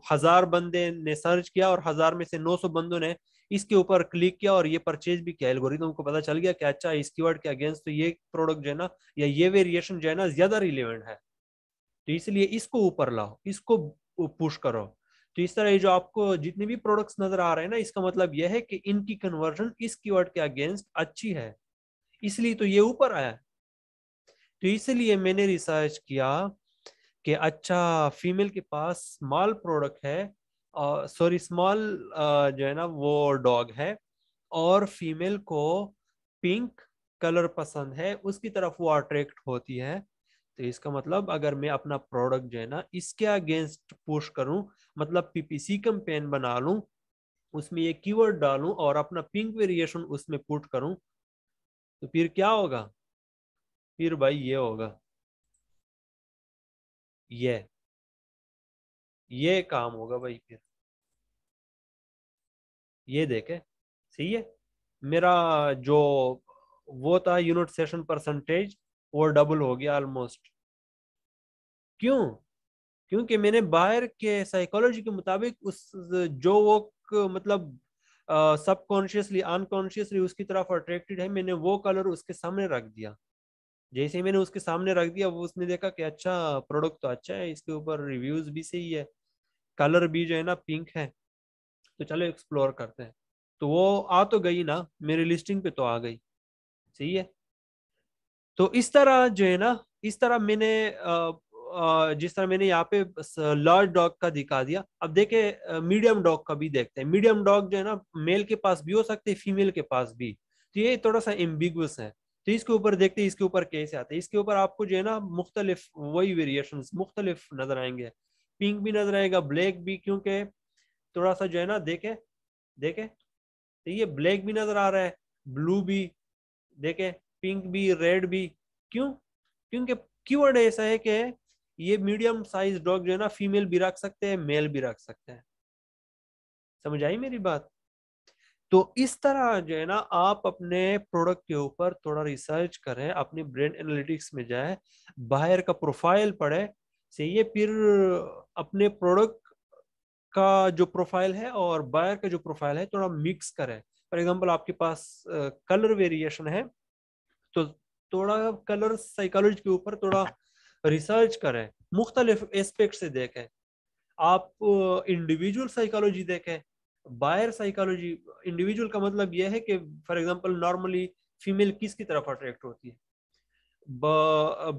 1000 बंदे ने सर्च किया और 1000 में से 900 बंदों ने इसके ऊपर क्लिक किया और ये परचेज भी किया, एल्गोरिथम को पता चल गया कि अच्छा इस कीवर्ड के अगेंस्ट तो ये प्रोडक्ट जो है ना या ये वेरिएशन जो है ना ज्यादा रिलेवेंट है, तो इसलिए इसको ऊपर लाओ, इसको पुश करो। तो इस तरह ये जो आपको जितने भी प्रोडक्ट्स नजर आ रहे हैं ना, इसका मतलब यह है कि इनकी कन्वर्जन इस कीवर्ड के अगेंस्ट अच्छी है, इसलिए तो ये ऊपर आया। तो इसलिए मैंने रिसर्च किया कि अच्छा फीमेल के पास स्मॉल प्रोडक्ट है, सॉरी स्मॉल जो है ना वो डॉग है, और फीमेल को पिंक कलर पसंद है, उसकी तरफ वो अट्रैक्ट होती है। तो इसका मतलब अगर मैं अपना प्रोडक्ट जो है ना इसके अगेंस्ट पुश करूं, मतलब पीपीसी कैंपेन बना लूं, उसमें ये कीवर्ड डालूं और अपना पिंक वेरिएशन उसमें पुट करूं, तो फिर क्या होगा? फिर भाई ये होगा, ये ये काम होगा भाई फिर। ये देखे, सही है। मेरा जो वो था यूनिट सेशन परसेंटेज, वो डबल हो गया ऑलमोस्ट। क्यों? क्योंकि मैंने बाहर के साइकोलॉजी के मुताबिक उस जो वो मतलब सबकॉन्शियसली अनकॉन्शियसली उसकी तरफ अट्रैक्टेड है, मैंने वो कलर उसके सामने रख दिया। जैसे ही मैंने उसके सामने रख दिया, वो उसने देखा कि अच्छा प्रोडक्ट तो अच्छा है, इसके ऊपर रिव्यूज भी सही है, कलर भी जो है ना पिंक है, तो चलो एक्सप्लोर करते हैं। तो वो आ तो गई ना, मेरी लिस्टिंग पे तो आ गई, सही है। तो इस तरह जो है ना, इस तरह मैंने जिस तरह मैंने यहाँ पे लार्ज डॉग का दिखा दिया, अब देखे मीडियम डॉग का भी देखते हैं। मीडियम डॉग जो है ना मेल के पास भी हो सकते हैं, फीमेल के पास भी, तो ये थोड़ा सा एम्बिगुअस है। तो इसके ऊपर देखते हैं इसके ऊपर कैसे आते हैं। इसके ऊपर आपको जो है ना मुख्तलिफ वही वेरिएशन मुख्तलिफ नजर आएंगे, पिंक भी नजर आएगा, ब्लैक भी, क्योंकि थोड़ा सा जो है ना देखे देखे, तो ये ब्लैक भी नजर आ रहा है, ब्लू भी देखे, पिंक भी, रेड भी। क्यों? क्योंकि कीवर्ड ऐसा है कि ये मीडियम साइज डॉग जो है ना फीमेल भी रख सकते हैं, मेल भी रख सकते हैं। समझ आई मेरी बात? तो इस तरह जो है ना आप अपने प्रोडक्ट के ऊपर थोड़ा रिसर्च करें, अपनी ब्रेन एनालिटिक्स में जाए, बाहर का प्रोफाइल पढ़े, सही है, फिर अपने प्रोडक्ट का जो प्रोफाइल है और बायर का जो प्रोफाइल है थोड़ा मिक्स करें। फॉर एग्जांपल आपके पास कलर वेरिएशन है, तो थोड़ा कलर साइकोलॉजी के ऊपर थोड़ा रिसर्च करें, मुख्तलिफ एस्पेक्ट से देखें। आप इंडिविजुअल साइकोलॉजी देखें, बायर साइकोलॉजी। इंडिविजुअल का मतलब यह है कि फॉर एग्जांपल नॉर्मली फीमेल किसकी तरफ अट्रैक्ट होती है।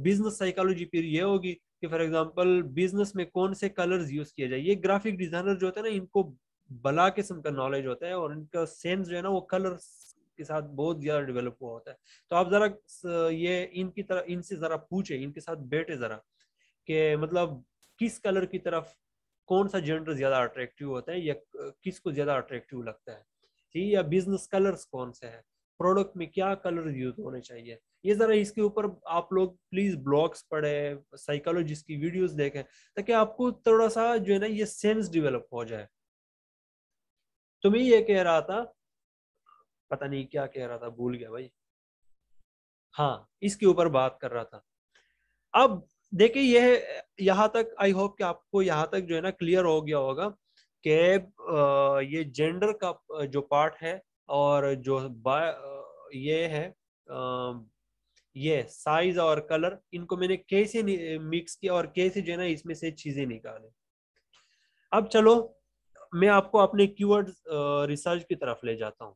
बिजनेस साइकोलॉजी फिर ये होगी कि फॉर एग्जांपल बिजनेस में कौन से कलर्स यूज किए जाए। ये ग्राफिक डिजाइनर जो होता है ना, इनको बला किस्म का नॉलेज होता है और इनका सेंस जो है ना वो कलर्स के साथ बहुत ज्यादा डेवलप हुआ होता है। तो आप जरा ये इनकी तरह इनसे जरा पूछे, इनके साथ बैठे जरा, कि मतलब किस कलर की तरफ कौन सा जेंडर ज्यादा अट्रैक्टिव होता है, या किसको ज्यादा अट्रैक्टिव लगता है, ठीक है, या बिजनेस कलर्स कौन से हैं, प्रोडक्ट में क्या कलर यूज होने चाहिए। ये जरा इसके ऊपर आप लोग प्लीज ब्लॉग्स पढ़े, साइकोलॉजिस्ट की वीडियोस देखें, ताकि आपको थोड़ा सा जो है ना ये सेंस डेवलप हो जाए। तो मैं ये कह रहा था, पता नहीं क्या कह रहा था, भूल गया भाई। हाँ, इसके ऊपर बात कर रहा था। अब देखिए यह यहाँ तक आई होप कि आपको यहाँ तक जो है ना क्लियर हो गया होगा कि ये जेंडर का जो पार्ट है, और जो ये है ये साइज और कलर, इनको मैंने कैसे मिक्स किया और कैसे जो है ना इसमें से चीजें निकाले। अब चलो मैं आपको अपने कीवर्ड रिसर्च की तरफ ले जाता हूँ।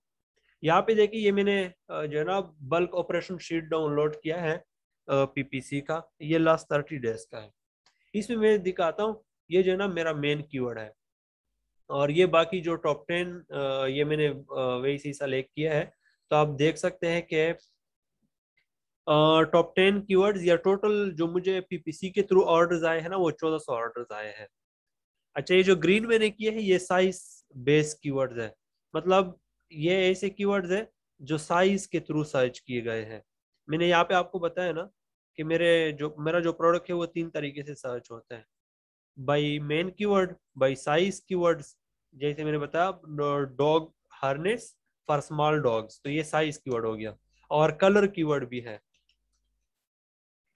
यहाँ पे देखिए ये मैंने जो है ना बल्क ऑपरेशन शीट डाउनलोड किया है पीपीसी का, ये लास्ट 30 डेज का है। इसमें मैं दिखाता हूँ, ये जो है ना मेरा मेन कीवर्ड है, और ये बाकी जो टॉप 10 ये मैंने वैसे ही सेलेक्ट किया है। तो आप देख सकते हैं कि टॉप 10 कीवर्ड्स या टोटल जो मुझे पीपीसी के थ्रू ऑर्डर्स आए हैं ना, वो 1400 ऑर्डर्स आए हैं। अच्छा, ये जो ग्रीन मैंने किए हैं ये साइज बेस कीवर्ड्स है, मतलब ये ऐसे कीवर्ड्स है जो साइज के थ्रू सर्च किए गए हैं। मैंने यहाँ पे आपको बताया ना कि मेरा जो प्रोडक्ट है वो 3 तरीके से सर्च होता है, by main keyword, by size keywords, जैसे मैंने बताया dog harness for small dogs, तो ये साइज कीवर्ड हो गया, और कलर कीवर्ड भी है।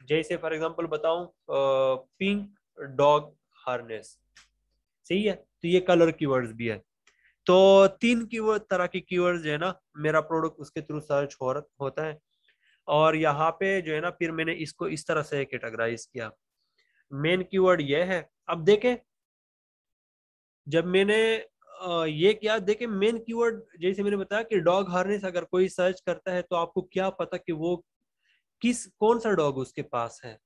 जैसे फॉर एग्जांपल बताऊं पिंक डॉग हार्नेस, सही है, तो ये कलर कीवर्ड्स भी है। तो तीन कीवर्ड तरह के कीवर्ड जो है ना, मेरा प्रोडक्ट उसके थ्रू सर्च होता है। और यहाँ पे जो है ना, फिर मैंने इसको इस तरह से कैटेगराइज किया। मेन कीवर्ड ये है। अब देखें, जब मैंने ये किया, देखें मेन कीवर्ड जैसे मैंने बताया कि डॉग हार्नेस अगर कोई सर्च करता है तो आपको क्या पता कि वो कौन सा डॉग उसके पास है।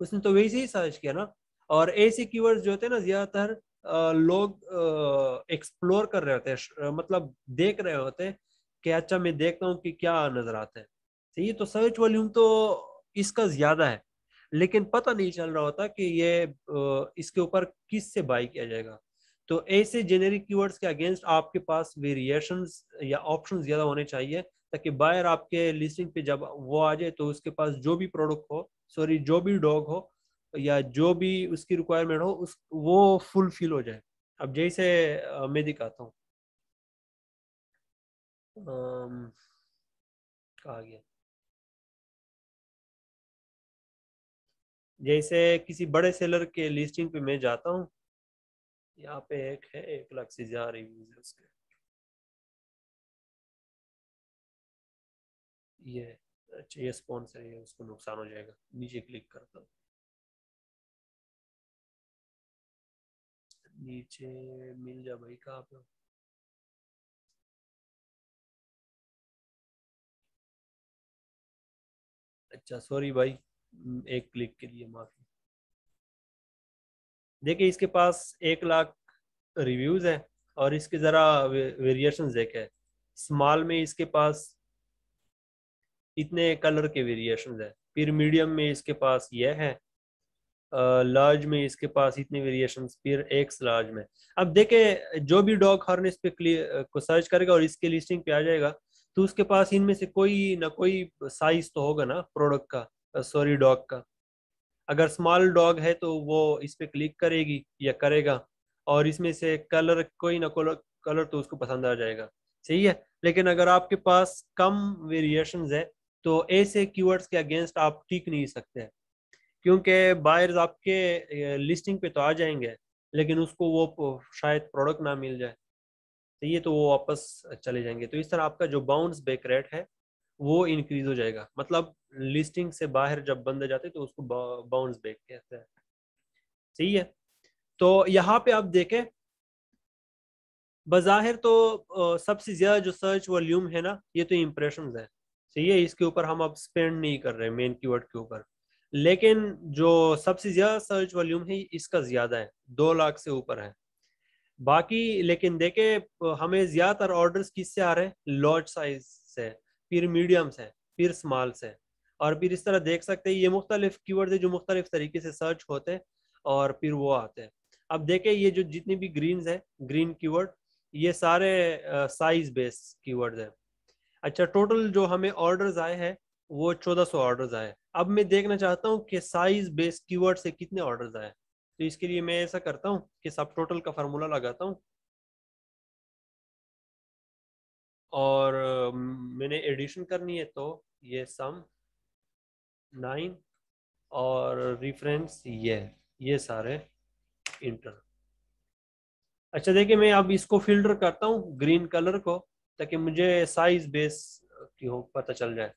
उसने तो वैसे ही सर्च किया ना। और ऐसे कीवर्ड्स जो होते हैं ना, ज्यादातर लोग एक्सप्लोर कर रहे होते हैं, मतलब देख रहे होते हैं कि अच्छा मैं देखता हूँ कि क्या नजर आता है। सही है, तो सर्च वॉल्यूम तो इसका ज्यादा है, लेकिन पता नहीं चल रहा होता कि ये इसके ऊपर किस से बाई किया जाएगा। तो ऐसे जेनेरिक कीवर्ड्स के अगेंस्ट आपके पास वेरिएशंस या ऑप्शंस ज्यादा होने चाहिए, ताकि बायर आपके लिस्टिंग पे जब वो आ जाए तो उसके पास जो भी प्रोडक्ट हो, सॉरी जो भी डॉग हो या जो भी उसकी रिक्वायरमेंट हो, उस वो फुलफिल हो जाए। अब जैसे मैं दिखाता हूँ। कहा गया, जैसे किसी बड़े सेलर के लिस्टिंग पे मैं जाता हूँ। यहाँ पे एक है, 1 लाख से ज्यादा रिव्यूज है उसके। ये, अच्छा ये स्पॉन्सर है, उसको नुकसान हो जाएगा। नीचे क्लिक करता हूँ। नीचे मिल जा भाई, कहाँ पे हो? अच्छा सॉरी भाई, एक क्लिक के लिए माफी। देखिए इसके पास 1 लाख रिव्यूज है, और इसके जरा वेरिएशन देखे। स्मॉल में इसके पास इतने कलर के वेरिएशन है, फिर मीडियम में इसके पास ये है, लार्ज में इसके पास इतने वेरिएशंस, फिर एक्स लार्ज में। अब देखे, जो भी डॉग हार्नेस पे को सर्च करेगा और इसके लिस्टिंग पे आ जाएगा, तो उसके पास इनमें से कोई ना कोई साइज तो होगा ना प्रोडक्ट का, सॉरी डॉग का। अगर स्मॉल डॉग है तो वो इस पे क्लिक करेगी या करेगा, और इसमें से कलर कोई ना कोई कलर तो उसको पसंद आ जाएगा। सही है। लेकिन अगर आपके पास कम वेरिएशंस है, तो ऐसे कीवर्ड्स के अगेंस्ट आप टिक नहीं सकते, क्योंकि बायर्स आपके लिस्टिंग पे तो आ जाएंगे, लेकिन उसको वो शायद प्रोडक्ट ना मिल जाए। तो ये तो वो वापस चले जाएंगे। तो इस तरह आपका जो बाउंस बैक रेट है वो इंक्रीज हो जाएगा। मतलब लिस्टिंग से बाहर जब बंदे जाते हैं तो उसको बाउंस बैक कहते हैं। सही है। तो यहाँ पे आप देखें, बज़ाहिर तो सबसे ज्यादा जो सर्च वॉल्यूम है ना, ये तो इम्प्रेशंस है। सही है, इसके ऊपर हम अब स्पेंड नहीं कर रहे मेन कीवर्ड के ऊपर। लेकिन जो सबसे ज्यादा सर्च वॉल्यूम है इसका ज्यादा है, 2 लाख से ऊपर है। बाकी लेकिन देखे, हमें ज्यादातर ऑर्डर्स किससे आ रहे हैं? लॉट साइज से, फिर मीडियम से, फिर स्मॉल से। और फिर इस तरह देख सकते हैं, ये मुख्तलिफ कीवर्ड है जो मुख्तलिफ तरीके से सर्च होते हैं और फिर वो आते हैं। अब देखें, ये जो जितनी भी ग्रीन्स है, ग्रीन कीवर्ड, ये सारे साइज बेस कीवर्ड्स हैं। अच्छा, टोटल जो हमें ऑर्डर्स आए हैं वो 1400 ऑर्डर्स आए। अब मैं देखना चाहता हूँ कि साइज बेस्ड कीवर्ड से कितने ऑर्डर्स आए। तो इसके लिए मैं ऐसा करता हूँ कि सब टोटल का फार्मूला लगाता हूँ, और मैंने एडिशन करनी है, तो ये सम 9, और रेफरेंस ये सारे इंटर। अच्छा देखिए, मैं अब इसको फिल्टर करता हूँ ग्रीन कलर को, ताकि मुझे साइज बेस की हो पता चल जाए।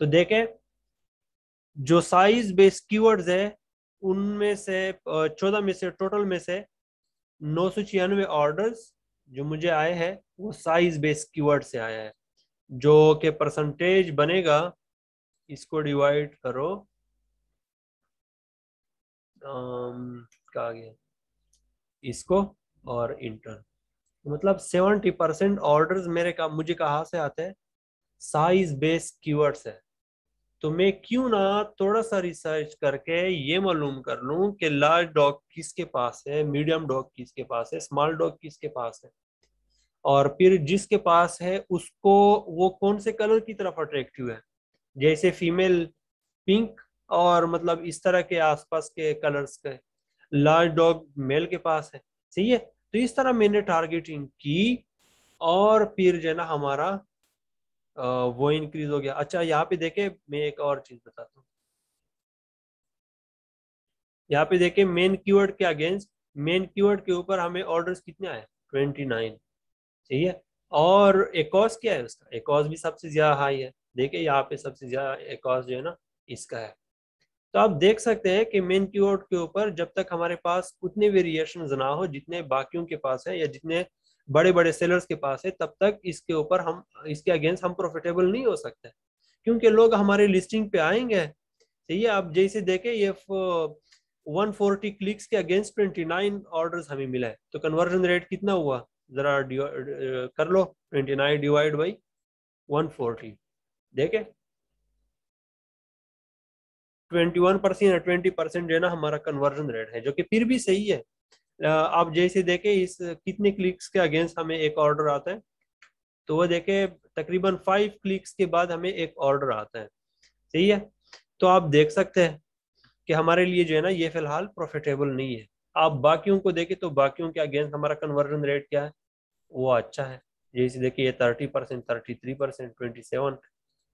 तो देखें, जो साइज बेस्ड कीवर्ड्स है उनमें से 14 में से, टोटल में से 996 ऑर्डर्स जो मुझे आए हैं वो साइज बेस्ड कीवर्ड से आया है। जो कि परसेंटेज बनेगा, इसको डिवाइड करो, कहा गया इसको, और इंटर। मतलब 70% ऑर्डर्स मेरे का मुझे कहाँ से आते हैं? साइज बेस्ड कीवर्ड्स है। तो मैं क्यों ना थोड़ा सा रिसर्च करके ये मालूम कर लूं कि लार्ज डॉग किसके पास है, मीडियम डॉग किसके पास है, स्मॉल डॉग किसके पास है, और फिर जिसके पास है उसको वो कौन से कलर की तरफ अट्रैक्टिव है। जैसे फीमेल पिंक, और मतलब इस तरह के आसपास के कलर्स के लार्ज डॉग मेल के पास है। सही है। तो इस तरह मैंने टारगेटिंग की, और फिर जो है ना हमारा वो इंक्रीज हो गया। अच्छा यहाँ पे देखे, मैं एक और चीज बताता हूँ। यहाँ पे देखे, मेन कीवर्ड के अगेंस्ट, मेन कीवर्ड के ऊपर हमें ऑर्डर्स कितने आए? 29। सही है। और एकॉस क्या है उसका, एकॉस भी सबसे ज्यादा हाई है। देखिए यहाँ पे सबसे ज्यादा एकॉस जो है ना इसका है। तो आप देख सकते हैं कि मेन कीवर्ड के ऊपर जब तक हमारे पास उतने वेरिएशन ना हो जितने बाकियों के पास है या जितने बड़े बड़े सेलर्स के पास है, तब तक इसके ऊपर हम, इसके अगेंस्ट हम प्रॉफिटेबल नहीं हो सकते, क्योंकि लोग हमारे लिस्टिंग पे आएंगे। सही है। आप जैसे देखें ये 140 क्लिक्स के अगेंस्ट 29 ऑर्डर्स हमें मिला है, तो कन्वर्जन रेट कितना हुआ, जरा कर लो, 29 डिवाइड बाई 140, देखे 21% या 20% जो है ना हमारा कन्वर्जन रेट है, जो कि फिर भी सही है। आप जैसे देखें इस कितने क्लिक्स के अगेंस्ट हमें एक ऑर्डर आता है, तो वो देखे तकरीबन 5 क्लिक्स के बाद हमें एक ऑर्डर आता है। सही है। तो आप देख सकते हैं कि हमारे लिए जो है ना ये फिलहाल प्रॉफिटेबल नहीं है। आप बाकियों को देखें तो बाकियों के अगेंस्ट हमारा कन्वर्जन रेट क्या है, वो अच्छा है। जैसे देखिए ये 30%, 33%, 27,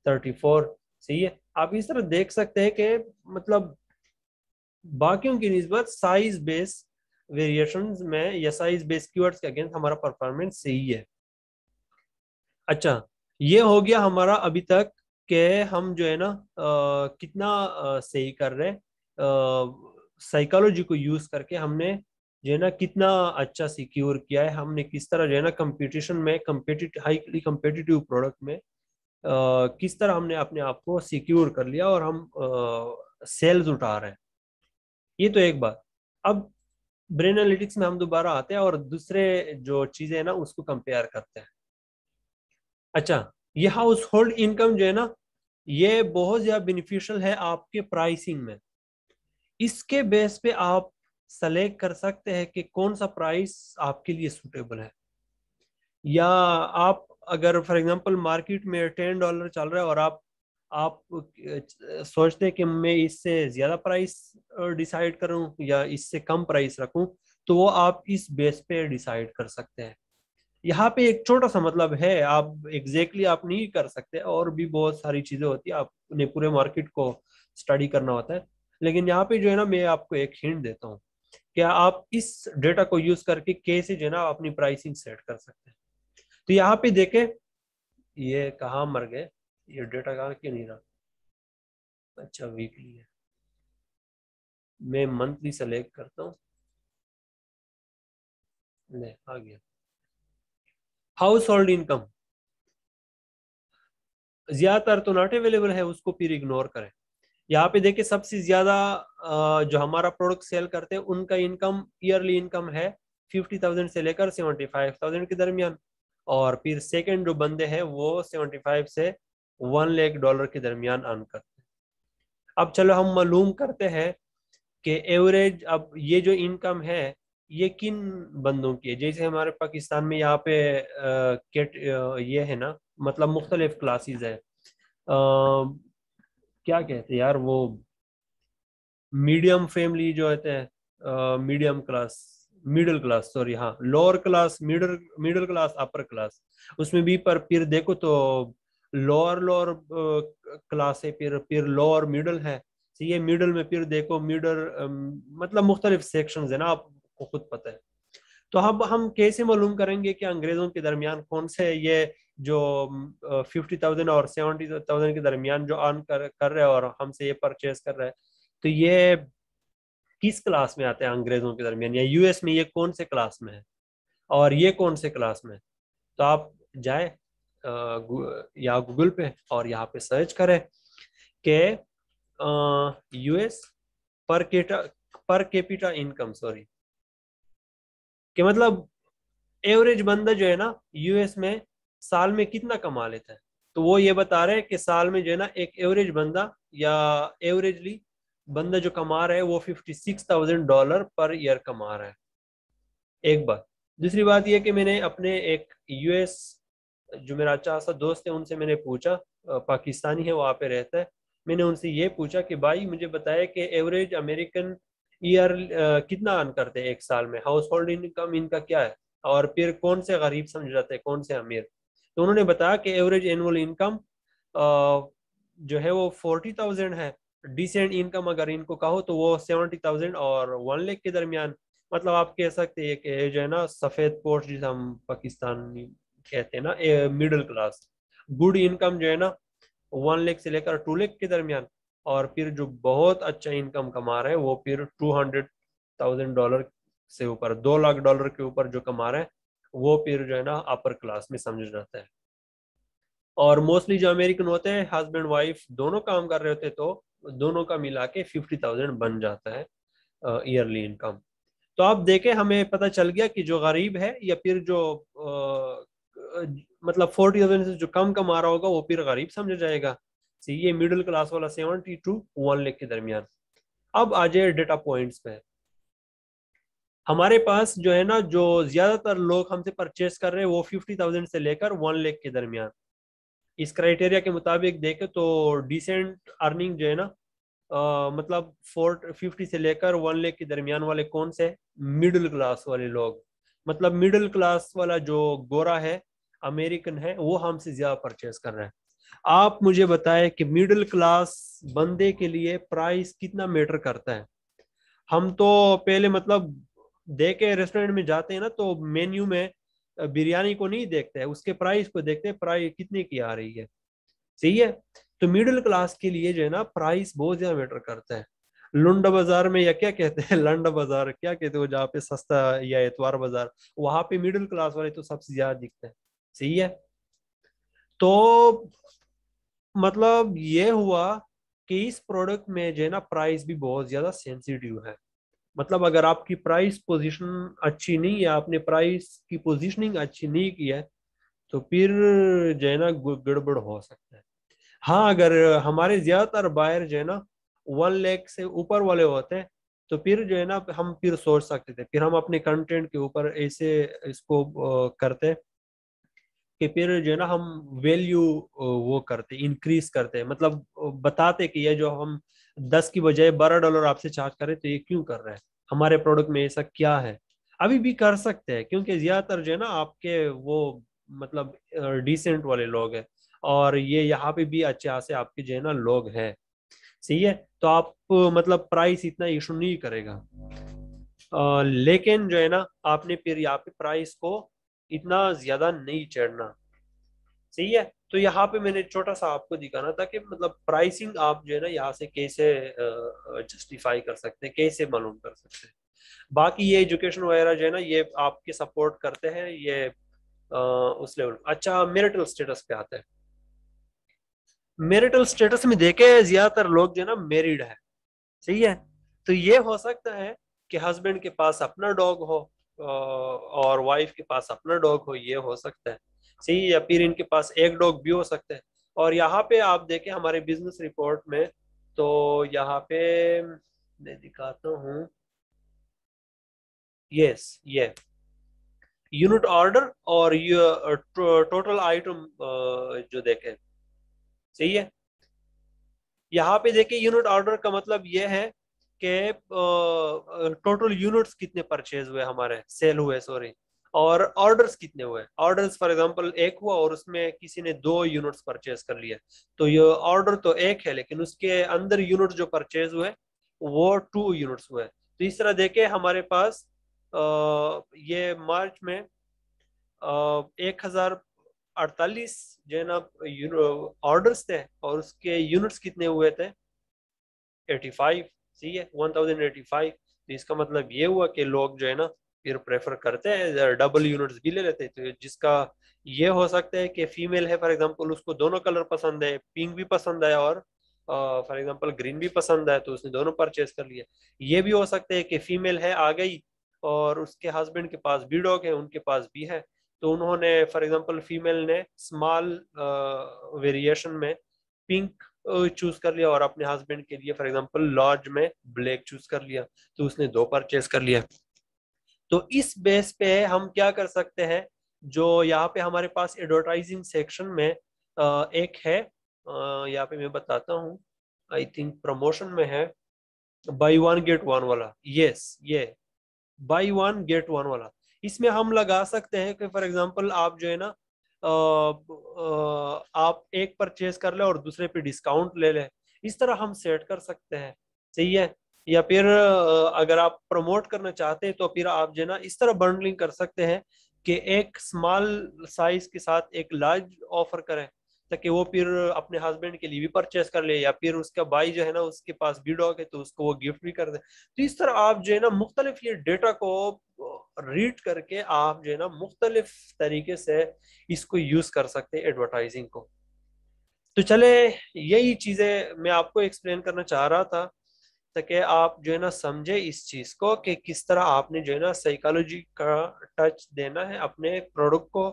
34। सही है। आप इस तरह देख सकते हैं कि मतलब बाकियों की निस्बत साइज बेस वेरिएशंस में या साइज बेस कीवर्ड्स के अगेंस्ट हमारा परफॉर्मेंस सही है। अच्छा, ये हो गया हमारा अभी तक के हम जो है ना कितना सही कर रहे हैं, साइकोलॉजी को यूज करके हमने जो है ना कितना अच्छा सिक्योर किया है, हमने किस तरह जो है ना कंपटीशन में, कंपेटिटिव हाईली कंपेटिटिव प्रोडक्ट में किस तरह हमने अपने आप को सिक्योर कर लिया और हम सेल्स उठा रहे हैं। ये तो एक बात। अब ब्रेन एनालिटिक्स में हम दोबारा आते हैं और दूसरे जो चीजें हैं ना उसको कंपेयर करते हैं। अच्छा, ये हाउस होल्ड इनकम जो है ना ये बहुत ज्यादा बेनिफिशियल है आपके प्राइसिंग में। इसके बेस पे आप सेलेक्ट कर सकते हैं कि कौन सा प्राइस आपके लिए सूटेबल है। या आप अगर फॉर एग्जांपल मार्केट में $10 चल रहा है और आप सोचते हैं कि मैं इससे ज्यादा प्राइस डिसाइड करूं या इससे कम प्राइस रखूं, तो वो आप इस बेस पे डिसाइड कर सकते हैं। यहाँ पे एक छोटा सा मतलब है, आप एग्जैक्टली आप नहीं कर सकते, और भी बहुत सारी चीजें होती है, आपने पूरे मार्केट को स्टडी करना होता है। लेकिन यहाँ पे जो है ना मैं आपको एक हिंट देता हूँ कि आप इस डेटा को यूज करके कैसे जो है ना अपनी प्राइसिंग सेट कर सकते हैं। तो यहाँ पे देखें, ये कहाँ मर गए, ये डेटा कहाँ क्यों नहीं रहा। अच्छा, वीकली है, मैं मंथली सेलेक्ट करता हूँ। ले आ गया। हाउस होल्ड इनकम ज्यादातर तो नॉट अवेलेबल है, उसको फिर इग्नोर करें। यहाँ पे देखिए सबसे ज्यादा जो हमारा प्रोडक्ट सेल करते हैं उनका इनकम, ईयरली इनकम है 50,000 से लेकर 75,000 के दरमियान। और फिर सेकंड जो बंदे हैं वो 75 से $1 लाख के दरमियान अर्न करते हैं। अब चलो हम मालूम करते हैं कि एवरेज, अब ये जो इनकम है ये किन बंदों की है। जैसे हमारे पाकिस्तान में यहाँ पे ये है ना, मतलब मुख्तलिफ क्लासेस है, क्या कहते हैं यार वो, मीडियम फैमिली जो होते हैं, medium class, middle class, sorry, हाँ, lower class, middle middle class, upper class, उसमें भी पर फिर देखो तो लोअर लोअर क्लास है, फिर लोअर मिडिल है। तो ये मिडिल में फिर देखो मिडिल, मतलब मुख्तलिफ सेक्शंस है ना, आपको खुद पता है। तो अब हम कैसे मालूम करेंगे कि अंग्रेजों के दरमियान कौन से ये जो 50,000 और 70,000 के दरमियान जो अर्न कर रहे हैं और हमसे ये परचेज कर रहे हैं, तो ये किस क्लास में आते हैं अंग्रेजों के दरमियान, या यूएस में ये कौन से क्लास में है और ये कौन से क्लास में है। तो आप जाए या गूगल पे और यहाँ पे सर्च करें कि यूएस पर केटा पर कैपिटा इनकम, सॉरी, कि मतलब एवरेज बंदा जो है ना यूएस में साल में कितना कमा लेता है। तो वो ये बता रहे हैं कि साल में जो है ना एक एवरेज बंदा या एवरेजली बंदा जो कमा रहा है वो $56,000 पर ईयर कमा रहा है। एक बात। दूसरी बात यह कि मैंने अपने एक यूएस, जो मेरा अच्छा सा दोस्त है, उनसे मैंने पूछा, पाकिस्तानी है, वहाँ पे रहता है। मैंने उनसे ये पूछा कि भाई मुझे बताया कि एवरेज अमेरिकन ईयर कितना अर्न करते हैं एक साल में, हाउस होल्ड इनकम इनका क्या है, और फिर कौन से गरीब समझ जाते हैं कौन से अमीर। तो उन्होंने बताया कि एवरेज एनुअल इनकम जो है वो 40,000 है। डिसेंट इनकम अगर इनको कहो तो वो 70,000 और 1 लाख के दरमियान। मतलब आप कह सकते हैं कि ये जो है ना सफेद पोस्ट जिसे हम पाकिस्तानी कहते हैं ना, मिडिल क्लास, गुड इनकम जो है ना 1 लाख से लेकर 2 लाख के दरमियान, और फिर जो बहुत अच्छा इनकम कमा रहे हैं वो फिर $200,000 से ऊपर, $2 लाख के ऊपर जो कमा रहे हैं वो फिर जो है ना अपर क्लास में समझा जाता है। और मोस्टली जो अमेरिकन होते हैं हस्बैंड वाइफ दोनों काम कर रहे होते हैं, तो दोनों का मिला के 50,000 बन जाता है ईयरली इनकम। तो आप देखें, हमें पता चल गया कि जो गरीब है या फिर जो मतलब 40,000 से जो कम कमा रहा होगा वो फिर गरीब समझा जाएगा। सही, ये मिडिल क्लास वाला 70 to 1 लाख के दरमियान। अब आ जाए डेटा पॉइंट्स पे। हमारे पास जो है ना, जो ज्यादातर लोग हमसे परचेस कर रहे हैं वो 50,000 से लेकर 1 लाख के दरमियान। इस क्राइटेरिया के मुताबिक देखें तो डिसेंट अर्निंग जो है ना, मतलब 450 से लेकर 1 लाख के दरमियान वाले कौन से, मिडिल क्लास वाले लोग। मतलब मिडिल क्लास वाला जो गोरा है, अमेरिकन है, वो हमसे ज्यादा परचेस कर रहा है। आप मुझे बताएं कि मिडिल क्लास बंदे के लिए प्राइस कितना मैटर करता है। हम तो पहले मतलब देखे रेस्टोरेंट में जाते हैं ना, तो मेन्यू में बिरयानी को नहीं देखते हैं, उसके प्राइस को देखते हैं, प्राइस कितने की आ रही है। सही है। तो मिडिल क्लास के लिए जो है ना प्राइस बहुत ज्यादा मैटर करता है। लुंडा बाजार में, या क्या कहते हैं लंडा बाजार क्या कहते हो, जहाँ पे सस्ता, या एतवार बाजार, वहां पे मिडिल क्लास वाले तो सबसे ज्यादा दिखते हैं। सही है। तो मतलब ये हुआ कि इस प्रोडक्ट में जो है ना प्राइस भी बहुत ज्यादा सेंसिटिव है। मतलब अगर आपकी प्राइस पोजीशन अच्छी नहीं है, आपने प्राइस की पोजीशनिंग अच्छी नहीं की है, तो फिर जो है ना गड़बड़ हो सकता है। हाँ, अगर हमारे ज्यादातर बायर जो है ना 1 लाख से ऊपर वाले होते हैं, तो फिर जो है ना हम फिर सोच सकते थे, फिर हम अपने कंटेंट के ऊपर ऐसे इसको करते कि फिर जो है ना हम वैल्यू वो करते, इंक्रीज करते, मतलब बताते कि ये जो हम 10 की बजाय $12 आपसे चार्ज करें तो ये क्यों कर रहे हैं, हमारे प्रोडक्ट में ऐसा क्या है। अभी भी कर सकते हैं, क्योंकि ज्यादातर जो है ना आपके वो मतलब डिसेंट वाले लोग हैं, और ये यहाँ पे भी अच्छे खासे आपके जो है ना लोग हैं। सही है। तो आप मतलब प्राइस इतना इशू नहीं करेगा। लेकिन जो है ना आपने फिर यहाँ पे प्राइस को इतना ज्यादा नहीं चढ़ना। सही है। तो यहाँ पे मैंने छोटा सा आपको दिखाना था कि मतलब प्राइसिंग आप जो है ना यहाँ से कैसे जस्टिफाई कर सकते हैं, कैसे मालूम कर सकते हैं। बाकी ये एजुकेशन वगैरह जो है ना ये आपके सपोर्ट करते हैं, ये उस लेवल। अच्छा, मेरिटल स्टेटस पे आते हैं। मेरिटल स्टेटस में देखे ज्यादातर लोग जो है ना मैरिड है। सही है। तो ये हो सकता है कि हस्बैंड के पास अपना डॉग हो, और वाइफ के पास अपना डॉग हो, ये हो सकता है। सही है। या फिर इनके पास एक डॉग भी हो सकता है। और यहाँ पे आप देखें हमारे बिजनेस रिपोर्ट में, तो यहाँ पे मैं दिखाता हूँ। यस, ये यूनिट ऑर्डर और ये टोटल आइटम जो देखें। सही है। यहाँ पे देखिए यूनिट ऑर्डर का मतलब ये है कि टोटल यूनिट्स कितने परचेज हुए, हमारे सेल हुए, सॉरी, और ऑर्डर्स कितने हुए। ऑर्डर्स फॉर एग्जांपल एक हुआ और उसमें किसी ने 2 यूनिट्स परचेज कर लिए, तो ये ऑर्डर तो एक है, लेकिन उसके अंदर यूनिट जो परचेज हुए वो 2 यूनिट्स हुए। तो इस तरह देखे हमारे पास ये मार्च में 1,048 जो है ना ऑर्डर्स थे, और उसके यूनिट्स कितने हुए थे, 85। सही है, 1085। तो इसका मतलब ये हुआ कि लोग जो है ना फिर प्रेफर करते हैं, डबल यूनिट्स भी ले लेते हैं। तो जिसका ये हो सकता है कि फीमेल है फॉर एग्जांपल, उसको दोनों कलर पसंद है, पिंक भी पसंद है और फॉर एग्जांपल ग्रीन भी पसंद है, तो उसने दोनों परचेज कर लिया। ये भी हो सकता है कि फीमेल है आ गई और उसके हस्बैंड के पास भी डॉग है, उनके पास भी है, तो उन्होंने फॉर एग्जांपल फीमेल ने स्मॉल वेरिएशन में पिंक चूज कर लिया, और अपने हस्बैंड के लिए फॉर एग्जांपल लॉर्ज में ब्लैक चूज कर लिया, तो उसने 2 परचेस कर लिया। तो इस बेस पे हम क्या कर सकते हैं, जो यहाँ पे हमारे पास एडवर्टाइजिंग सेक्शन में एक है, यहाँ पे मैं बताता हूँ, आई थिंक प्रमोशन में है, बाई वन गेट वन वाला। यस, ये बाई वन गेट वन वाला। इसमें हम लगा सकते हैं कि फॉर एग्जांपल आप जो है ना आप एक परचेज कर ले और दूसरे पे डिस्काउंट ले ले, इस तरह हम सेट कर सकते हैं। सही है। या फिर अगर आप प्रमोट करना चाहते हैं तो फिर आप जो है ना इस तरह बंडलिंग कर सकते हैं कि एक स्मॉल साइज के साथ एक लार्ज ऑफर करें, ताकि वो फिर अपने हस्बैंड के लिए भी परचेस कर ले, या फिर उसका भाई जो है ना उसके पास भी डॉग है तो उसको वो गिफ्ट भी कर दे। तो इस तरह आप जो है ना मुख्तलिफ ये डेटा को रीड करके आप जो है ना मुख्तलिफ तरीके से इसको यूज कर सकते हैं एडवर्टाइजिंग को। तो चले, यही चीजें मैं आपको एक्सप्लेन करना चाह रहा था, ताकि आप जो है ना समझे इस चीज को कि किस तरह आपने जो है ना साइकोलॉजी का टच देना है अपने प्रोडक्ट को,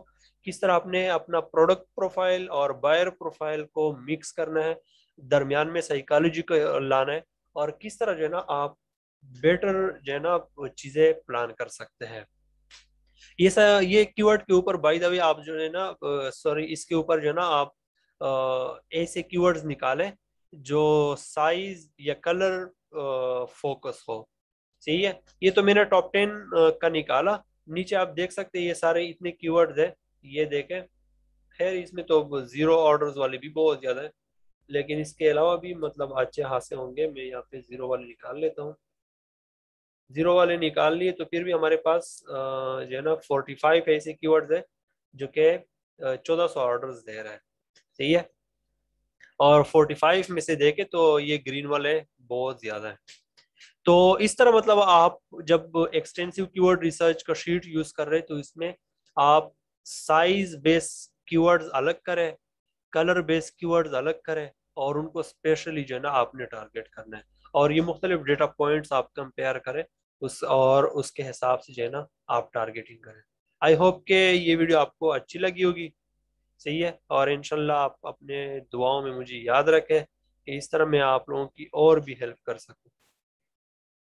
किस तरह आपने अपना प्रोडक्ट प्रोफाइल और बायर प्रोफाइल को मिक्स करना है, दरमियान में साइकोलॉजी को लाना है, और किस तरह जो है ना आप बेटर जो है ना चीजें प्लान कर सकते हैं। ये कीवर्ड के ऊपर बाय द वे आप जो है ना सॉरी इसके ऊपर जो है ना आप ऐसे कीवर्ड्स निकालें जो साइज या कलर फोकस हो। सही है, ये तो मैंने टॉप 10 का निकाला। नीचे आप देख सकते हैं ये सारे इतने कीवर्ड्स है, ये देखें। खैर इसमें तो जीरो ऑर्डर्स वाले भी बहुत ज्यादा है, लेकिन इसके अलावा भी मतलब अच्छे खासे होंगे। मैं यहाँ पे जीरो वाले निकाल लेता हूँ। जीरो वाले निकाल लिए तो फिर भी हमारे पास जो है ना 45 ऐसे कीवर्ड्स है जो कि 1400 ऑर्डर्स दे रहा है। सही है, और 45 में से देखे तो ये ग्रीन वाले बहुत ज्यादा है। तो इस तरह मतलब आप जब एक्सटेंसिव कीवर्ड रिसर्च का शीट यूज कर रहे हैं तो इसमें आप साइज बेस कीवर्ड्स अलग करें, कलर बेस कीवर्ड्स अलग करें, और उनको स्पेशली जो है ना आपने टारगेट करना है, और ये मुख्तलिफ डेटा पॉइंट्स आप कंपेयर करें उस और उसके हिसाब से जो है ना आप टारगेटिंग करें। आई होप के ये वीडियो आपको अच्छी लगी होगी। सही है, और इंशाल्लाह आप अपने दुआओं में मुझे याद रखें कि इस तरह मैं आप लोगों की और भी हेल्प कर सकूं।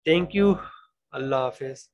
Thank you. Allah Hafiz.